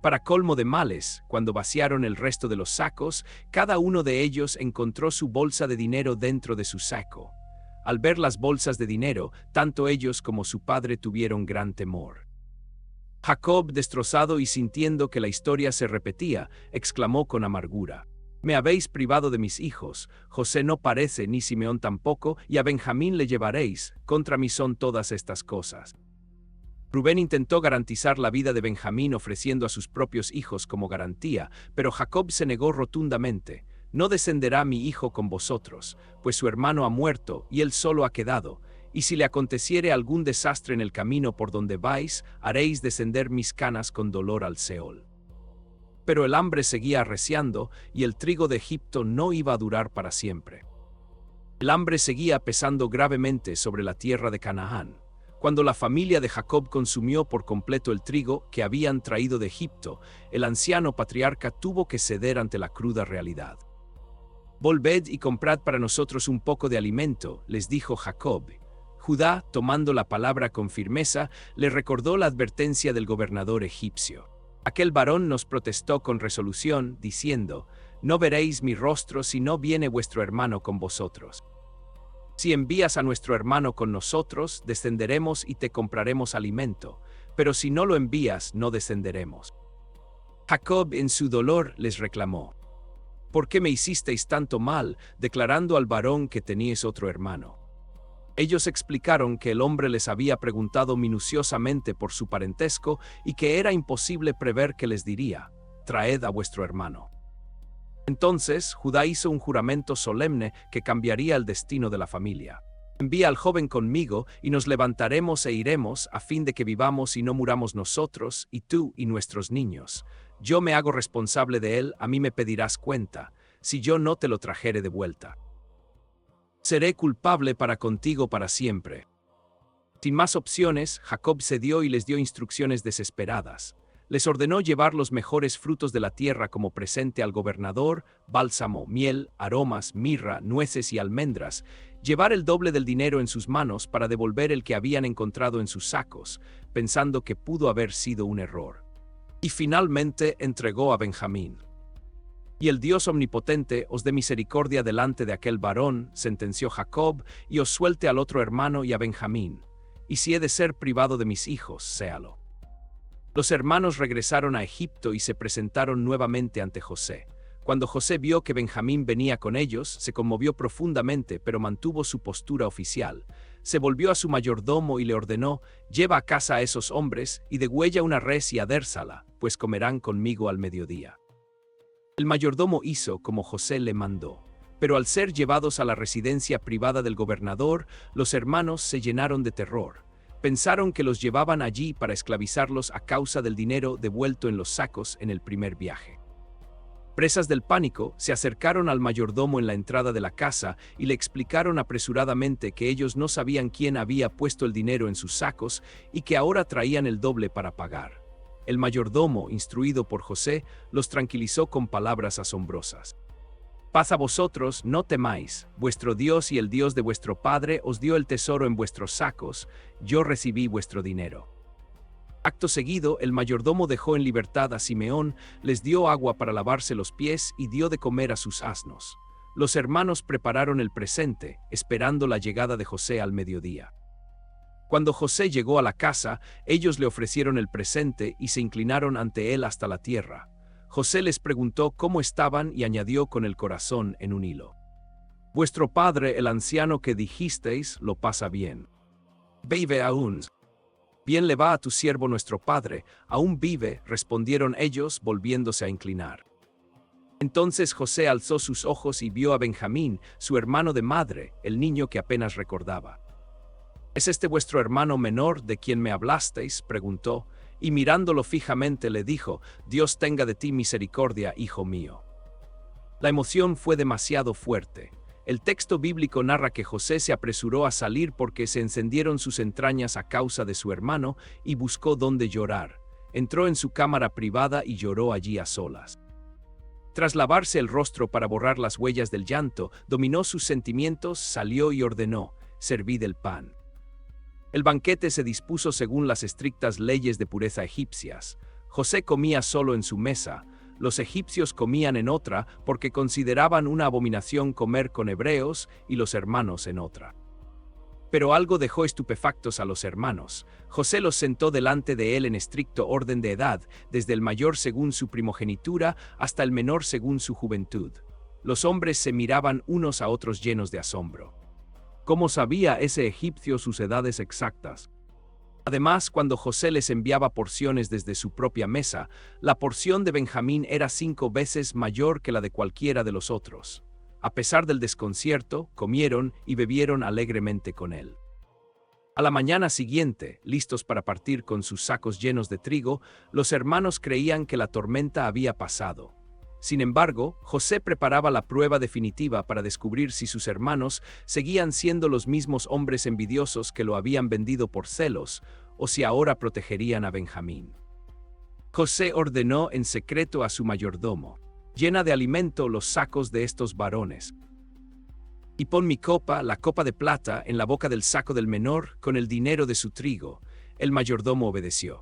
Para colmo de males, cuando vaciaron el resto de los sacos, cada uno de ellos encontró su bolsa de dinero dentro de su saco. Al ver las bolsas de dinero, tanto ellos como su padre tuvieron gran temor. Jacob, destrozado y sintiendo que la historia se repetía, exclamó con amargura: Me habéis privado de mis hijos, José no parece ni Simeón tampoco, y a Benjamín le llevaréis, contra mí son todas estas cosas. Rubén intentó garantizar la vida de Benjamín ofreciendo a sus propios hijos como garantía, pero Jacob se negó rotundamente. No descenderá mi hijo con vosotros, pues su hermano ha muerto y él solo ha quedado, y si le aconteciere algún desastre en el camino por donde vais, haréis descender mis canas con dolor al Seol. Pero el hambre seguía arreciando, y el trigo de Egipto no iba a durar para siempre. El hambre seguía pesando gravemente sobre la tierra de Canaán. Cuando la familia de Jacob consumió por completo el trigo que habían traído de Egipto, el anciano patriarca tuvo que ceder ante la cruda realidad. «Volved y comprad para nosotros un poco de alimento», les dijo Jacob. Judá, tomando la palabra con firmeza, le recordó la advertencia del gobernador egipcio. Aquel varón nos protestó con resolución, diciendo: «No veréis mi rostro si no viene vuestro hermano con vosotros. Si envías a nuestro hermano con nosotros, descenderemos y te compraremos alimento, pero si no lo envías, no descenderemos». Jacob en su dolor les reclamó: «¿Por qué me hicisteis tanto mal, declarando al varón que teníais otro hermano?» Ellos explicaron que el hombre les había preguntado minuciosamente por su parentesco y que era imposible prever qué les diría: «Traed a vuestro hermano». Entonces Judá hizo un juramento solemne que cambiaría el destino de la familia. «Envía al joven conmigo y nos levantaremos e iremos, a fin de que vivamos y no muramos nosotros, y tú y nuestros niños. Yo me hago responsable de él, a mí me pedirás cuenta, si yo no te lo trajere de vuelta. Seré culpable para contigo para siempre». Sin más opciones, Jacob cedió y les dio instrucciones desesperadas. Les ordenó llevar los mejores frutos de la tierra como presente al gobernador: bálsamo, miel, aromas, mirra, nueces y almendras; llevar el doble del dinero en sus manos para devolver el que habían encontrado en sus sacos, pensando que pudo haber sido un error. Y finalmente entregó a Benjamín. «Y el Dios omnipotente os dé misericordia delante de aquel varón», sentenció Jacob, «y os suelte al otro hermano y a Benjamín. Y si he de ser privado de mis hijos, séalo». Los hermanos regresaron a Egipto y se presentaron nuevamente ante José. Cuando José vio que Benjamín venía con ellos, se conmovió profundamente, pero mantuvo su postura oficial. Se volvió a su mayordomo y le ordenó: «Lleva a casa a esos hombres y degüella una res y adérsala, pues comerán conmigo al mediodía». El mayordomo hizo como José le mandó. Pero al ser llevados a la residencia privada del gobernador, los hermanos se llenaron de terror. Pensaron que los llevaban allí para esclavizarlos a causa del dinero devuelto en los sacos en el primer viaje. Presas del pánico, se acercaron al mayordomo en la entrada de la casa y le explicaron apresuradamente que ellos no sabían quién había puesto el dinero en sus sacos y que ahora traían el doble para pagar. El mayordomo, instruido por José, los tranquilizó con palabras asombrosas. «Paz a vosotros, no temáis, vuestro Dios y el Dios de vuestro padre os dio el tesoro en vuestros sacos, yo recibí vuestro dinero». Acto seguido, el mayordomo dejó en libertad a Simeón, les dio agua para lavarse los pies y dio de comer a sus asnos. Los hermanos prepararon el presente, esperando la llegada de José al mediodía. Cuando José llegó a la casa, ellos le ofrecieron el presente y se inclinaron ante él hasta la tierra. José les preguntó cómo estaban y añadió con el corazón en un hilo: «Vuestro padre, el anciano que dijisteis, lo pasa bien. Vive aún». «Bien le va a tu siervo nuestro padre, aún vive», respondieron ellos, volviéndose a inclinar. Entonces José alzó sus ojos y vio a Benjamín, su hermano de madre, el niño que apenas recordaba. «¿Es este vuestro hermano menor de quien me hablasteis?», preguntó, y mirándolo fijamente le dijo: «Dios tenga de ti misericordia, hijo mío». La emoción fue demasiado fuerte. El texto bíblico narra que José se apresuró a salir porque se encendieron sus entrañas a causa de su hermano y buscó dónde llorar. Entró en su cámara privada y lloró allí a solas. Tras lavarse el rostro para borrar las huellas del llanto, dominó sus sentimientos, salió y ordenó: «Servid el pan». El banquete se dispuso según las estrictas leyes de pureza egipcias. José comía solo en su mesa. Los egipcios comían en otra porque consideraban una abominación comer con hebreos y los hermanos en otra. Pero algo dejó estupefactos a los hermanos. José los sentó delante de él en estricto orden de edad, desde el mayor según su primogenitura hasta el menor según su juventud. Los hombres se miraban unos a otros llenos de asombro. ¿Cómo sabía ese egipcio sus edades exactas? Además, cuando José les enviaba porciones desde su propia mesa, la porción de Benjamín era 5 veces mayor que la de cualquiera de los otros. A pesar del desconcierto, comieron y bebieron alegremente con él. A la mañana siguiente, listos para partir con sus sacos llenos de trigo, los hermanos creían que la tormenta había pasado. Sin embargo, José preparaba la prueba definitiva para descubrir si sus hermanos seguían siendo los mismos hombres envidiosos que lo habían vendido por celos, o si ahora protegerían a Benjamín. José ordenó en secreto a su mayordomo: «Llena de alimento los sacos de estos varones, y pon mi copa, la copa de plata, en la boca del saco del menor con el dinero de su trigo». El mayordomo obedeció.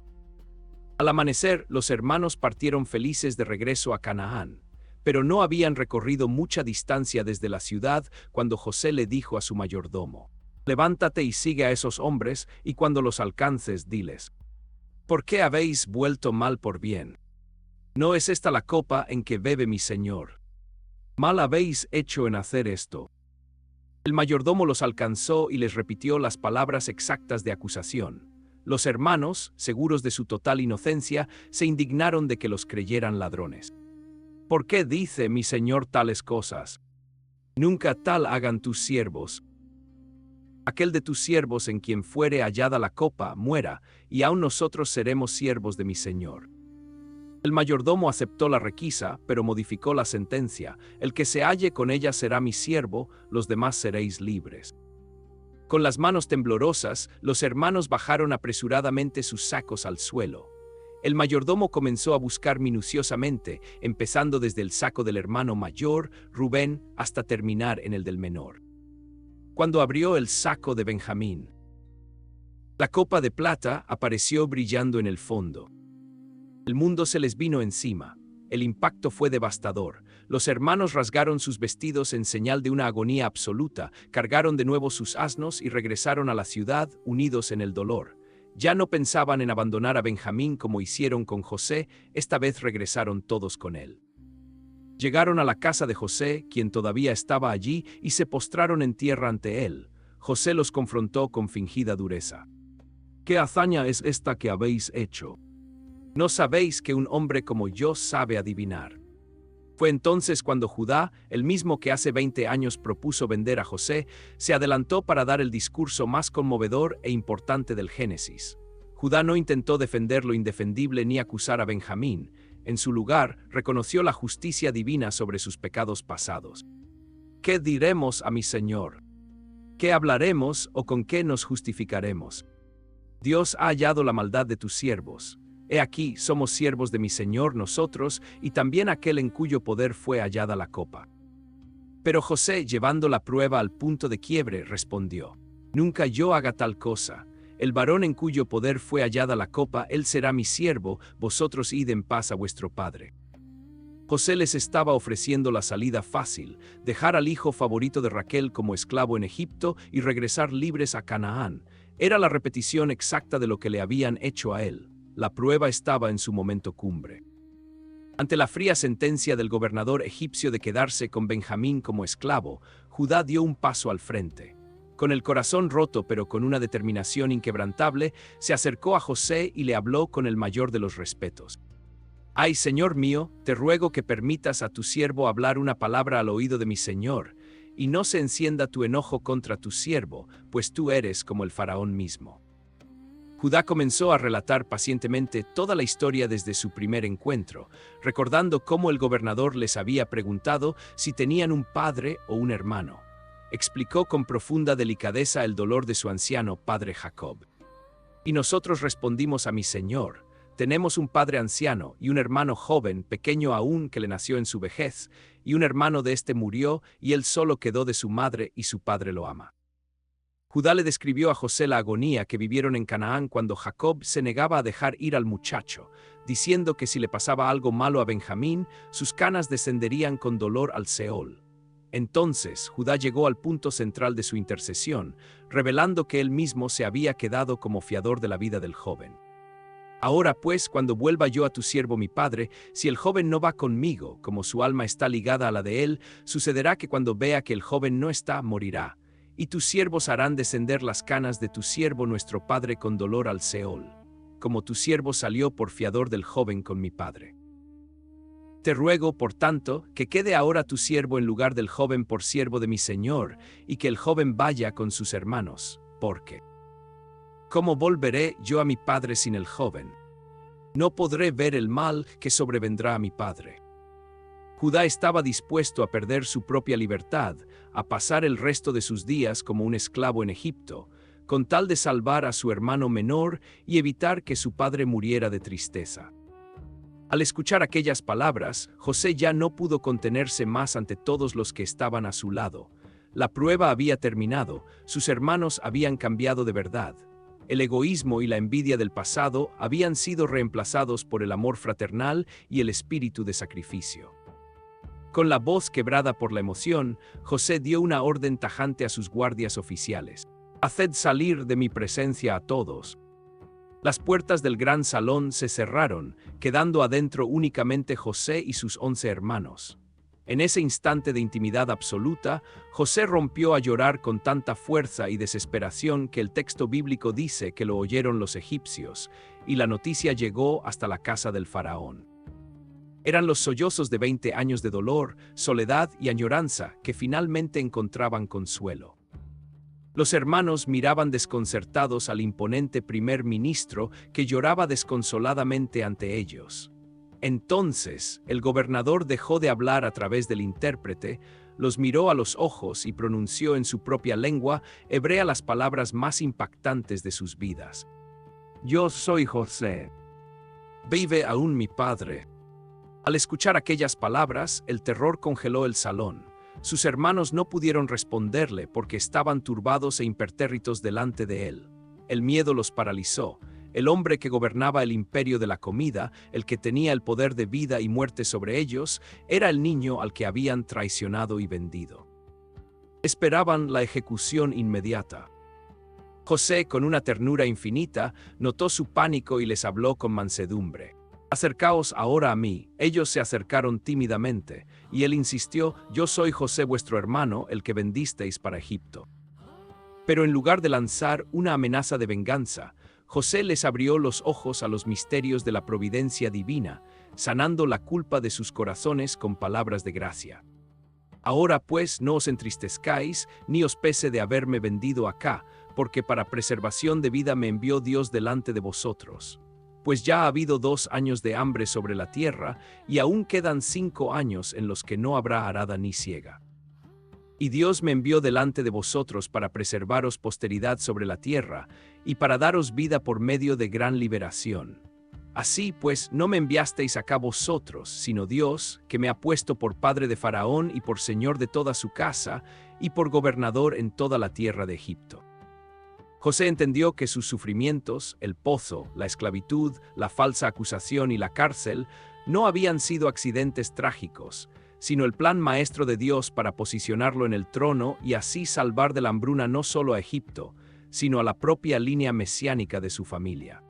Al amanecer, los hermanos partieron felices de regreso a Canaán, pero no habían recorrido mucha distancia desde la ciudad cuando José le dijo a su mayordomo: «Levántate y sigue a esos hombres, y cuando los alcances, diles: ¿por qué habéis vuelto mal por bien? ¿No es esta la copa en que bebe mi señor? Mal habéis hecho en hacer esto». El mayordomo los alcanzó y les repitió las palabras exactas de acusación. Los hermanos, seguros de su total inocencia, se indignaron de que los creyeran ladrones. «¿Por qué dice mi señor tales cosas? Nunca tal hagan tus siervos. Aquel de tus siervos en quien fuere hallada la copa, muera, y aun nosotros seremos siervos de mi señor». El mayordomo aceptó la requisa, pero modificó la sentencia: «El que se halle con ella será mi siervo, los demás seréis libres». Con las manos temblorosas, los hermanos bajaron apresuradamente sus sacos al suelo. El mayordomo comenzó a buscar minuciosamente, empezando desde el saco del hermano mayor, Rubén, hasta terminar en el del menor. Cuando abrió el saco de Benjamín, la copa de plata apareció brillando en el fondo. El mundo se les vino encima. El impacto fue devastador. Los hermanos rasgaron sus vestidos en señal de una agonía absoluta, cargaron de nuevo sus asnos y regresaron a la ciudad, unidos en el dolor. Ya no pensaban en abandonar a Benjamín como hicieron con José, esta vez regresaron todos con él. Llegaron a la casa de José, quien todavía estaba allí, y se postraron en tierra ante él. José los confrontó con fingida dureza. «¿Qué hazaña es esta que habéis hecho? ¿No sabéis que un hombre como yo sabe adivinar?». Fue entonces cuando Judá, el mismo que hace 20 años propuso vender a José, se adelantó para dar el discurso más conmovedor e importante del Génesis. Judá no intentó defender lo indefendible ni acusar a Benjamín. En su lugar, reconoció la justicia divina sobre sus pecados pasados. «¿Qué diremos a mi Señor? ¿Qué hablaremos o con qué nos justificaremos? Dios ha hallado la maldad de tus siervos. He aquí, somos siervos de mi Señor nosotros, y también aquel en cuyo poder fue hallada la copa». Pero José, llevando la prueba al punto de quiebre, respondió: «Nunca yo haga tal cosa. El varón en cuyo poder fue hallada la copa, él será mi siervo, vosotros id en paz a vuestro padre». José les estaba ofreciendo la salida fácil: dejar al hijo favorito de Raquel como esclavo en Egipto y regresar libres a Canaán. Era la repetición exacta de lo que le habían hecho a él. La prueba estaba en su momento cumbre. Ante la fría sentencia del gobernador egipcio de quedarse con Benjamín como esclavo, Judá dio un paso al frente. Con el corazón roto pero con una determinación inquebrantable, se acercó a José y le habló con el mayor de los respetos. «Ay, señor mío, te ruego que permitas a tu siervo hablar una palabra al oído de mi señor, y no se encienda tu enojo contra tu siervo, pues tú eres como el faraón mismo». Judá comenzó a relatar pacientemente toda la historia desde su primer encuentro, recordando cómo el gobernador les había preguntado si tenían un padre o un hermano. Explicó con profunda delicadeza el dolor de su anciano padre Jacob. «Y nosotros respondimos a mi señor: tenemos un padre anciano y un hermano joven, pequeño aún, que le nació en su vejez, y un hermano de éste murió, y él solo quedó de su madre, y su padre lo ama». Judá le describió a José la agonía que vivieron en Canaán cuando Jacob se negaba a dejar ir al muchacho, diciendo que si le pasaba algo malo a Benjamín, sus canas descenderían con dolor al Seol. Entonces Judá llegó al punto central de su intercesión, revelando que él mismo se había quedado como fiador de la vida del joven. Ahora pues, cuando vuelva yo a tu siervo mi padre, si el joven no va conmigo, como su alma está ligada a la de él, sucederá que cuando vea que el joven no está, morirá. Y tus siervos harán descender las canas de tu siervo nuestro padre con dolor al Seol, como tu siervo salió por fiador del joven con mi padre. Te ruego, por tanto, que quede ahora tu siervo en lugar del joven por siervo de mi señor, y que el joven vaya con sus hermanos, porque ¿cómo volveré yo a mi padre sin el joven? No podré ver el mal que sobrevendrá a mi padre. Judá estaba dispuesto a perder su propia libertad, a pasar el resto de sus días como un esclavo en Egipto, con tal de salvar a su hermano menor y evitar que su padre muriera de tristeza. Al escuchar aquellas palabras, José ya no pudo contenerse más ante todos los que estaban a su lado. La prueba había terminado, sus hermanos habían cambiado de verdad. El egoísmo y la envidia del pasado habían sido reemplazados por el amor fraternal y el espíritu de sacrificio. Con la voz quebrada por la emoción, José dio una orden tajante a sus guardias oficiales: «Haced salir de mi presencia a todos». Las puertas del gran salón se cerraron, quedando adentro únicamente José y sus 11 hermanos. En ese instante de intimidad absoluta, José rompió a llorar con tanta fuerza y desesperación que el texto bíblico dice que lo oyeron los egipcios, y la noticia llegó hasta la casa del faraón. Eran los sollozos de 20 años de dolor, soledad y añoranza que finalmente encontraban consuelo. Los hermanos miraban desconcertados al imponente primer ministro que lloraba desconsoladamente ante ellos. Entonces, el gobernador dejó de hablar a través del intérprete, los miró a los ojos y pronunció en su propia lengua hebrea las palabras más impactantes de sus vidas. «Yo soy José. ¿Vive aún mi padre?». Al escuchar aquellas palabras, el terror congeló el salón. Sus hermanos no pudieron responderle porque estaban turbados e impertérritos delante de él. El miedo los paralizó. El hombre que gobernaba el imperio de la comida, el que tenía el poder de vida y muerte sobre ellos, era el niño al que habían traicionado y vendido. Esperaban la ejecución inmediata. José, con una ternura infinita, notó su pánico y les habló con mansedumbre. «Acercaos ahora a mí». Ellos se acercaron tímidamente, y él insistió: «Yo soy José vuestro hermano, el que vendisteis para Egipto». Pero en lugar de lanzar una amenaza de venganza, José les abrió los ojos a los misterios de la providencia divina, sanando la culpa de sus corazones con palabras de gracia. «Ahora pues no os entristezcáis, ni os pese de haberme vendido acá, porque para preservación de vida me envió Dios delante de vosotros. Pues ya ha habido 2 años de hambre sobre la tierra, y aún quedan 5 años en los que no habrá arada ni siega. Y Dios me envió delante de vosotros para preservaros posteridad sobre la tierra, y para daros vida por medio de gran liberación. Así pues, no me enviasteis acá vosotros, sino Dios, que me ha puesto por padre de Faraón y por señor de toda su casa, y por gobernador en toda la tierra de Egipto». José entendió que sus sufrimientos, el pozo, la esclavitud, la falsa acusación y la cárcel, no habían sido accidentes trágicos, sino el plan maestro de Dios para posicionarlo en el trono y así salvar de la hambruna no solo a Egipto, sino a la propia línea mesiánica de su familia.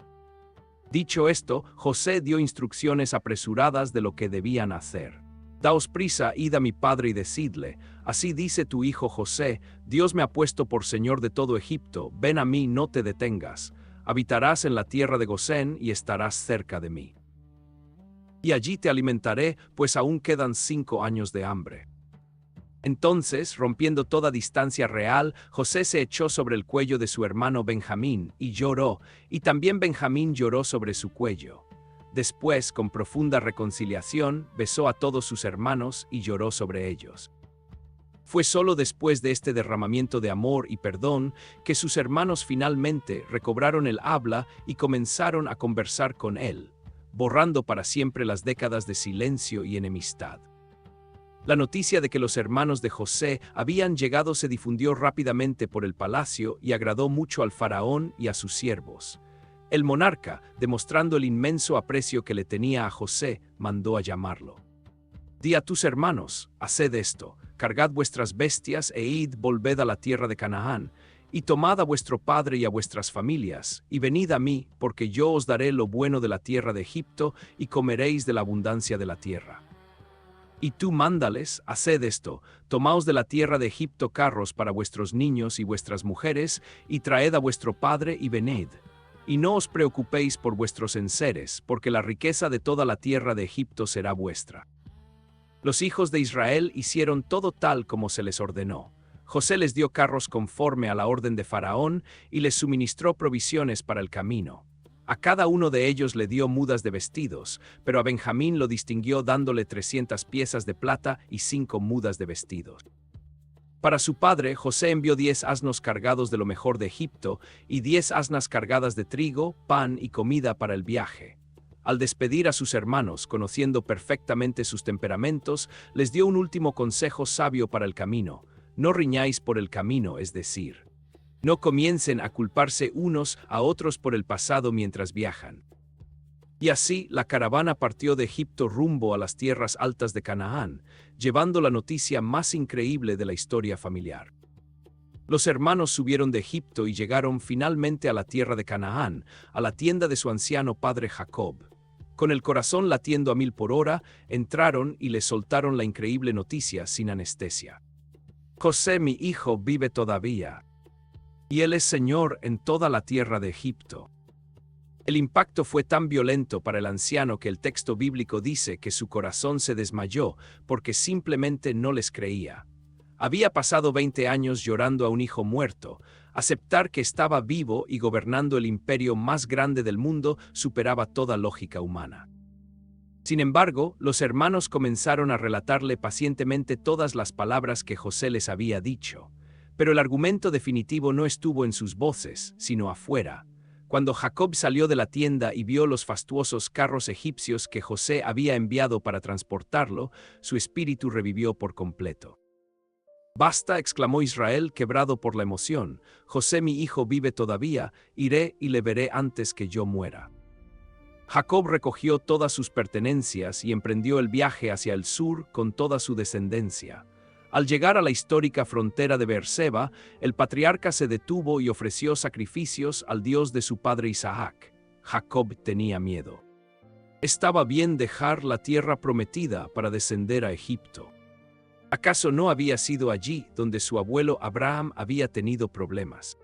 Dicho esto, José dio instrucciones apresuradas de lo que debían hacer. «Daos prisa, id a mi padre y decidle: así dice tu hijo José, Dios me ha puesto por señor de todo Egipto, ven a mí, no te detengas, habitarás en la tierra de Gosén y estarás cerca de mí. Y allí te alimentaré, pues aún quedan 5 años de hambre». Entonces, rompiendo toda distancia real, José se echó sobre el cuello de su hermano Benjamín y lloró, y también Benjamín lloró sobre su cuello. Después, con profunda reconciliación, besó a todos sus hermanos y lloró sobre ellos. Fue solo después de este derramamiento de amor y perdón que sus hermanos finalmente recobraron el habla y comenzaron a conversar con él, borrando para siempre las décadas de silencio y enemistad. La noticia de que los hermanos de José habían llegado se difundió rápidamente por el palacio y agradó mucho al faraón y a sus siervos. El monarca, demostrando el inmenso aprecio que le tenía a José, mandó a llamarlo. «Di a tus hermanos, haced esto, cargad vuestras bestias e id, volved a la tierra de Canaán, Y tomad a vuestro padre y a vuestras familias, y venid a mí, porque yo os daré lo bueno de la tierra de Egipto, y comeréis de la abundancia de la tierra. Y tú mándales, haced esto, tomaos de la tierra de Egipto carros para vuestros niños y vuestras mujeres, y traed a vuestro padre y venid. Y no os preocupéis por vuestros enseres, porque la riqueza de toda la tierra de Egipto será vuestra. Los hijos de Israel hicieron todo tal como se les ordenó. José les dio carros conforme a la orden de Faraón y les suministró provisiones para el camino. A cada uno de ellos le dio mudas de vestidos, pero a Benjamín lo distinguió dándole 300 piezas de plata y 5 mudas de vestidos. Para su padre, José envió 10 asnos cargados de lo mejor de Egipto y 10 asnas cargadas de trigo, pan y comida para el viaje. Al despedir a sus hermanos, conociendo perfectamente sus temperamentos, les dio un último consejo sabio para el camino. No riñáis por el camino, es decir, no comiencen a culparse unos a otros por el pasado mientras viajan. Y así la caravana partió de Egipto rumbo a las tierras altas de Canaán, llevando la noticia más increíble de la historia familiar. Los hermanos subieron de Egipto y llegaron finalmente a la tierra de Canaán, a la tienda de su anciano padre Jacob. Con el corazón latiendo a 1000 por hora, entraron y le soltaron la increíble noticia sin anestesia. José, mi hijo, vive todavía, y él es señor en toda la tierra de Egipto. El impacto fue tan violento para el anciano que el texto bíblico dice que su corazón se desmayó porque simplemente no les creía. Había pasado 20 años llorando a un hijo muerto. Aceptar que estaba vivo y gobernando el imperio más grande del mundo superaba toda lógica humana. Sin embargo, los hermanos comenzaron a relatarle pacientemente todas las palabras que José les había dicho. Pero el argumento definitivo no estuvo en sus voces, sino afuera. Cuando Jacob salió de la tienda y vio los fastuosos carros egipcios que José había enviado para transportarlo, su espíritu revivió por completo. «Basta», exclamó Israel, quebrado por la emoción. «José, mi hijo, vive todavía. Iré y le veré antes que yo muera». Jacob recogió todas sus pertenencias y emprendió el viaje hacia el sur con toda su descendencia. Al llegar a la histórica frontera de Beerseba, el patriarca se detuvo y ofreció sacrificios al Dios de su padre Isaac. Jacob tenía miedo. Estaba bien dejar la tierra prometida para descender a Egipto. ¿Acaso no había sido allí donde su abuelo Abraham había tenido problemas?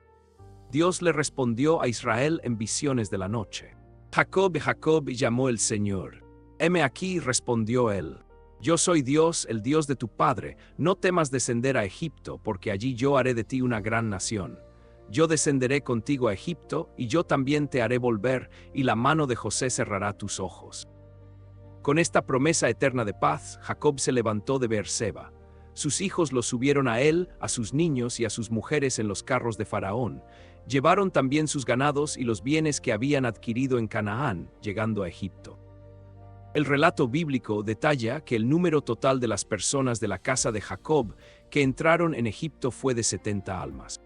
Dios le respondió a Israel en visiones de la noche. «Jacob, Jacob», llamó el Señor. «Heme aquí», respondió él. «Yo soy Dios, el Dios de tu padre. No temas descender a Egipto, porque allí yo haré de ti una gran nación. Yo descenderé contigo a Egipto, y yo también te haré volver, y la mano de José cerrará tus ojos». Con esta promesa eterna de paz, Jacob se levantó de Beerseba. Sus hijos lo subieron a él, a sus niños y a sus mujeres en los carros de Faraón. Llevaron también sus ganados y los bienes que habían adquirido en Canaán, llegando a Egipto. El relato bíblico detalla que el número total de las personas de la casa de Jacob que entraron en Egipto fue de 70 almas.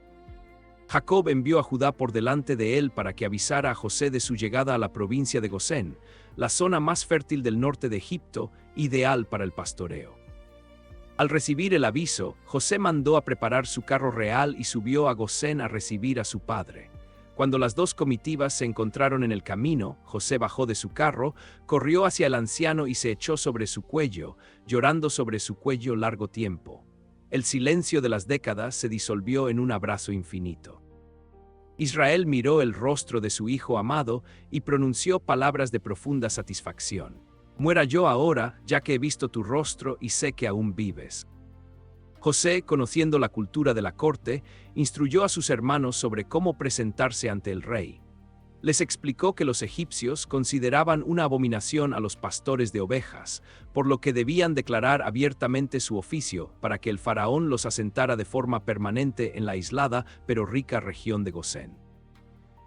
Jacob envió a Judá por delante de él para que avisara a José de su llegada a la provincia de Gosén, la zona más fértil del norte de Egipto, ideal para el pastoreo. Al recibir el aviso, José mandó a preparar su carro real y subió a Gosén a recibir a su padre. Cuando las dos comitivas se encontraron en el camino, José bajó de su carro, corrió hacia el anciano y se echó sobre su cuello, llorando sobre su cuello largo tiempo. El silencio de las décadas se disolvió en un abrazo infinito. Israel miró el rostro de su hijo amado y pronunció palabras de profunda satisfacción. «Muera yo ahora, ya que he visto tu rostro y sé que aún vives». José, conociendo la cultura de la corte, instruyó a sus hermanos sobre cómo presentarse ante el rey. Les explicó que los egipcios consideraban una abominación a los pastores de ovejas, por lo que debían declarar abiertamente su oficio para que el faraón los asentara de forma permanente en la aislada pero rica región de Gosén.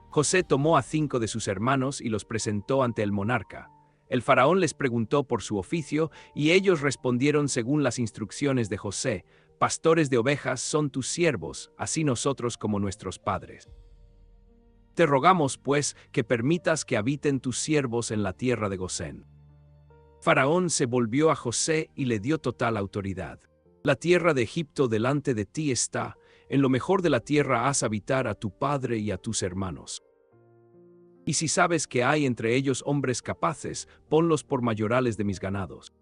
José tomó a 5 de sus hermanos y los presentó ante el monarca. El faraón les preguntó por su oficio y ellos respondieron según las instrucciones de José: «Pastores de ovejas son tus siervos, así nosotros como nuestros padres. Te rogamos, pues, que permitas que habiten tus siervos en la tierra de Gosén». Faraón se volvió a José y le dio total autoridad. «La tierra de Egipto delante de ti está, En lo mejor de la tierra haz habitar a tu padre y a tus hermanos. Y si sabes que hay entre ellos hombres capaces, ponlos por mayorales de mis ganados.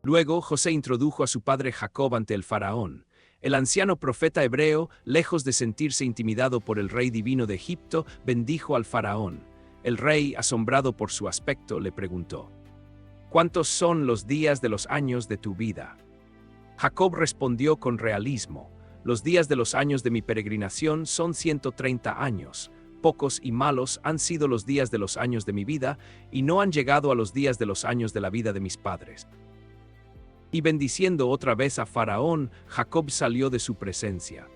Luego José introdujo a su padre Jacob ante el faraón. El anciano profeta hebreo, lejos de sentirse intimidado por el rey divino de Egipto, bendijo al faraón. El rey, asombrado por su aspecto, le preguntó: ¿cuántos son los días de los años de tu vida? Jacob respondió con realismo: los días de los años de mi peregrinación son 130 años. Pocos y malos han sido los días de los años de mi vida, y no han llegado a los días de los años de la vida de mis padres. Y bendiciendo otra vez a Faraón, Jacob salió de su presencia.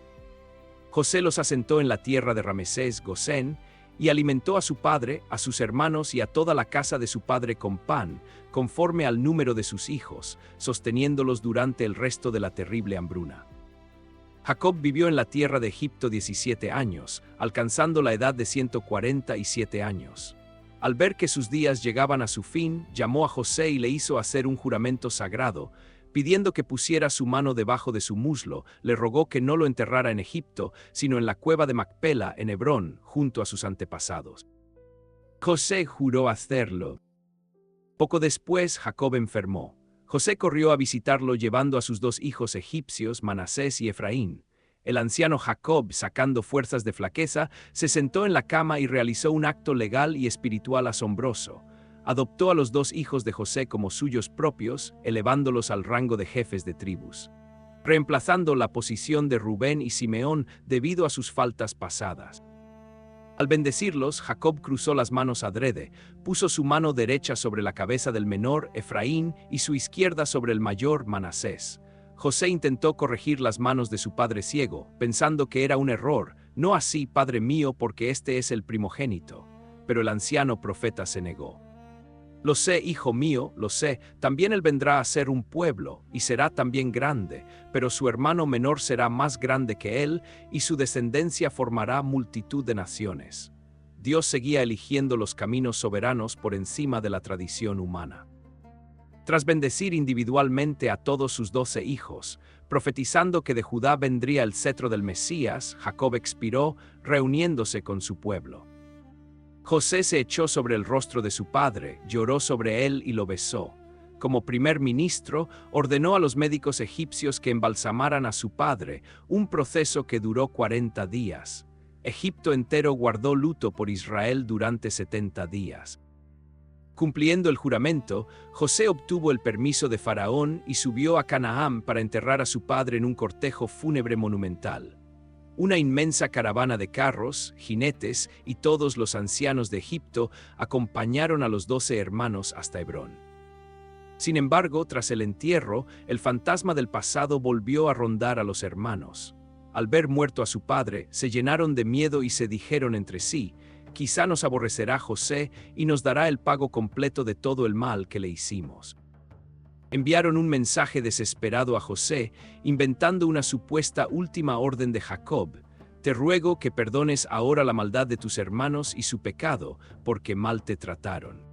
José los asentó en la tierra de Ramesés, Gosén, y alimentó a su padre, a sus hermanos y a toda la casa de su padre con pan, conforme al número de sus hijos, sosteniéndolos durante el resto de la terrible hambruna. Jacob vivió en la tierra de Egipto 17 años, alcanzando la edad de 147 años. Al ver que sus días llegaban a su fin, llamó a José y le hizo hacer un juramento sagrado, pidiendo que pusiera su mano debajo de su muslo. Le rogó que no lo enterrara en Egipto, sino en la cueva de Macpela, en Hebrón, junto a sus antepasados. José juró hacerlo. Poco después, Jacob enfermó. José corrió a visitarlo llevando a sus dos hijos egipcios, Manasés y Efraín. El anciano Jacob, sacando fuerzas de flaqueza, se sentó en la cama y realizó un acto legal y espiritual asombroso. Adoptó a los dos hijos de José como suyos propios, elevándolos al rango de jefes de tribus, reemplazando la posición de Rubén y Simeón debido a sus faltas pasadas. Al bendecirlos, Jacob cruzó las manos adrede, puso su mano derecha sobre la cabeza del menor, Efraín, y su izquierda sobre el mayor, Manasés. José intentó corregir las manos de su padre ciego, pensando que era un error. No así, padre mío, porque este es el primogénito. Pero el anciano profeta se negó. Lo sé, hijo mío, lo sé, también él vendrá a ser un pueblo, y será también grande, pero su hermano menor será más grande que él, y su descendencia formará multitud de naciones. Dios seguía eligiendo los caminos soberanos por encima de la tradición humana. Tras bendecir individualmente a todos sus 12 hijos, profetizando que de Judá vendría el cetro del Mesías, Jacob expiró, reuniéndose con su pueblo. José se echó sobre el rostro de su padre, lloró sobre él y lo besó. Como primer ministro, ordenó a los médicos egipcios que embalsamaran a su padre, un proceso que duró 40 días. Egipto entero guardó luto por Israel durante 70 días. Cumpliendo el juramento, José obtuvo el permiso de Faraón y subió a Canaán para enterrar a su padre en un cortejo fúnebre monumental. Una inmensa caravana de carros, jinetes y todos los ancianos de Egipto acompañaron a los 12 hermanos hasta Hebrón. Sin embargo, tras el entierro, el fantasma del pasado volvió a rondar a los hermanos. Al ver muerto a su padre, se llenaron de miedo y se dijeron entre sí: quizá nos aborrecerá José y nos dará el pago completo de todo el mal que le hicimos. Enviaron un mensaje desesperado a José, inventando una supuesta última orden de Jacob: te ruego que perdones ahora la maldad de tus hermanos y su pecado, porque mal te trataron.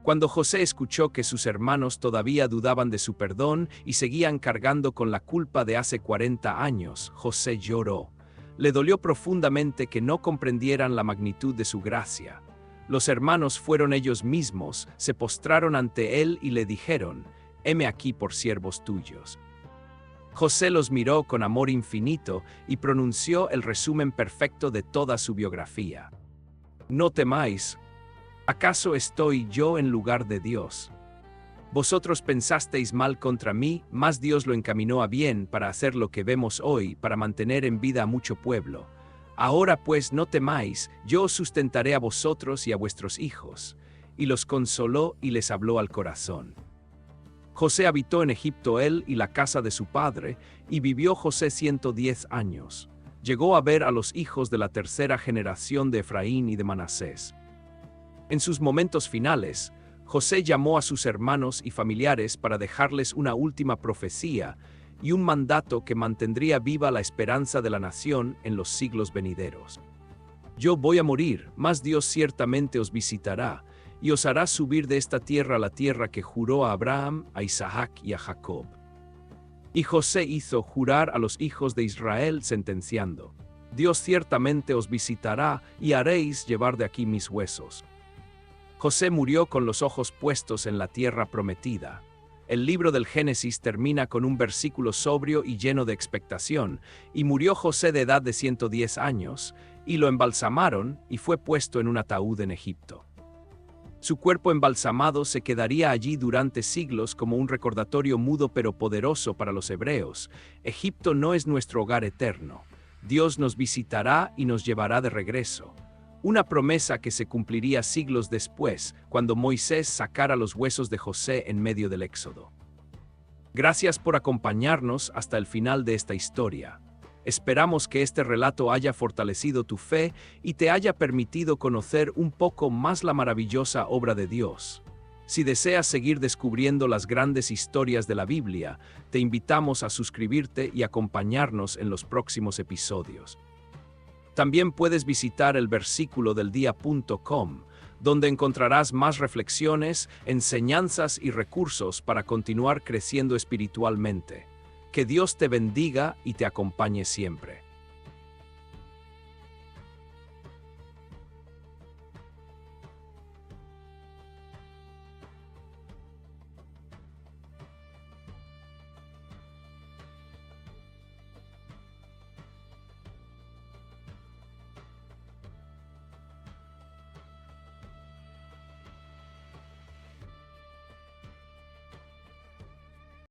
Cuando José escuchó que sus hermanos todavía dudaban de su perdón y seguían cargando con la culpa de hace 40 años, José lloró. Le dolió profundamente que no comprendieran la magnitud de su gracia. Los hermanos fueron ellos mismos, se postraron ante él y le dijeron: heme aquí por siervos tuyos. José los miró con amor infinito y pronunció el resumen perfecto de toda su biografía. No temáis, ¿acaso estoy yo en lugar de Dios? Vosotros pensasteis mal contra mí, mas Dios lo encaminó a bien para hacer lo que vemos hoy, para mantener en vida a mucho pueblo. Ahora pues no temáis, yo os sustentaré a vosotros y a vuestros hijos. Y los consoló y les habló al corazón. José habitó en Egipto él y la casa de su padre, y vivió José 110 años. Llegó a ver a los hijos de la tercera generación de Efraín y de Manasés. En sus momentos finales, José llamó a sus hermanos y familiares para dejarles una última profecía y un mandato que mantendría viva la esperanza de la nación en los siglos venideros. Yo voy a morir, mas Dios ciertamente os visitará, y os hará subir de esta tierra a la tierra que juró a Abraham, a Isaac y a Jacob. Y José hizo jurar a los hijos de Israel sentenciando: Dios ciertamente os visitará y haréis llevar de aquí mis huesos. José murió con los ojos puestos en la tierra prometida. El libro del Génesis termina con un versículo sobrio y lleno de expectación: y murió José de edad de 110 años, y lo embalsamaron, y fue puesto en un ataúd en Egipto. Su cuerpo embalsamado se quedaría allí durante siglos como un recordatorio mudo pero poderoso para los hebreos: Egipto no es nuestro hogar eterno. Dios nos visitará y nos llevará de regreso. Una promesa que se cumpliría siglos después, cuando Moisés sacara los huesos de José en medio del Éxodo. Gracias por acompañarnos hasta el final de esta historia. Esperamos que este relato haya fortalecido tu fe y te haya permitido conocer un poco más la maravillosa obra de Dios. Si deseas seguir descubriendo las grandes historias de la Biblia, te invitamos a suscribirte y acompañarnos en los próximos episodios. También puedes visitar el versículodeldia.com, donde encontrarás más reflexiones, enseñanzas y recursos para continuar creciendo espiritualmente. Que Dios te bendiga y te acompañe siempre.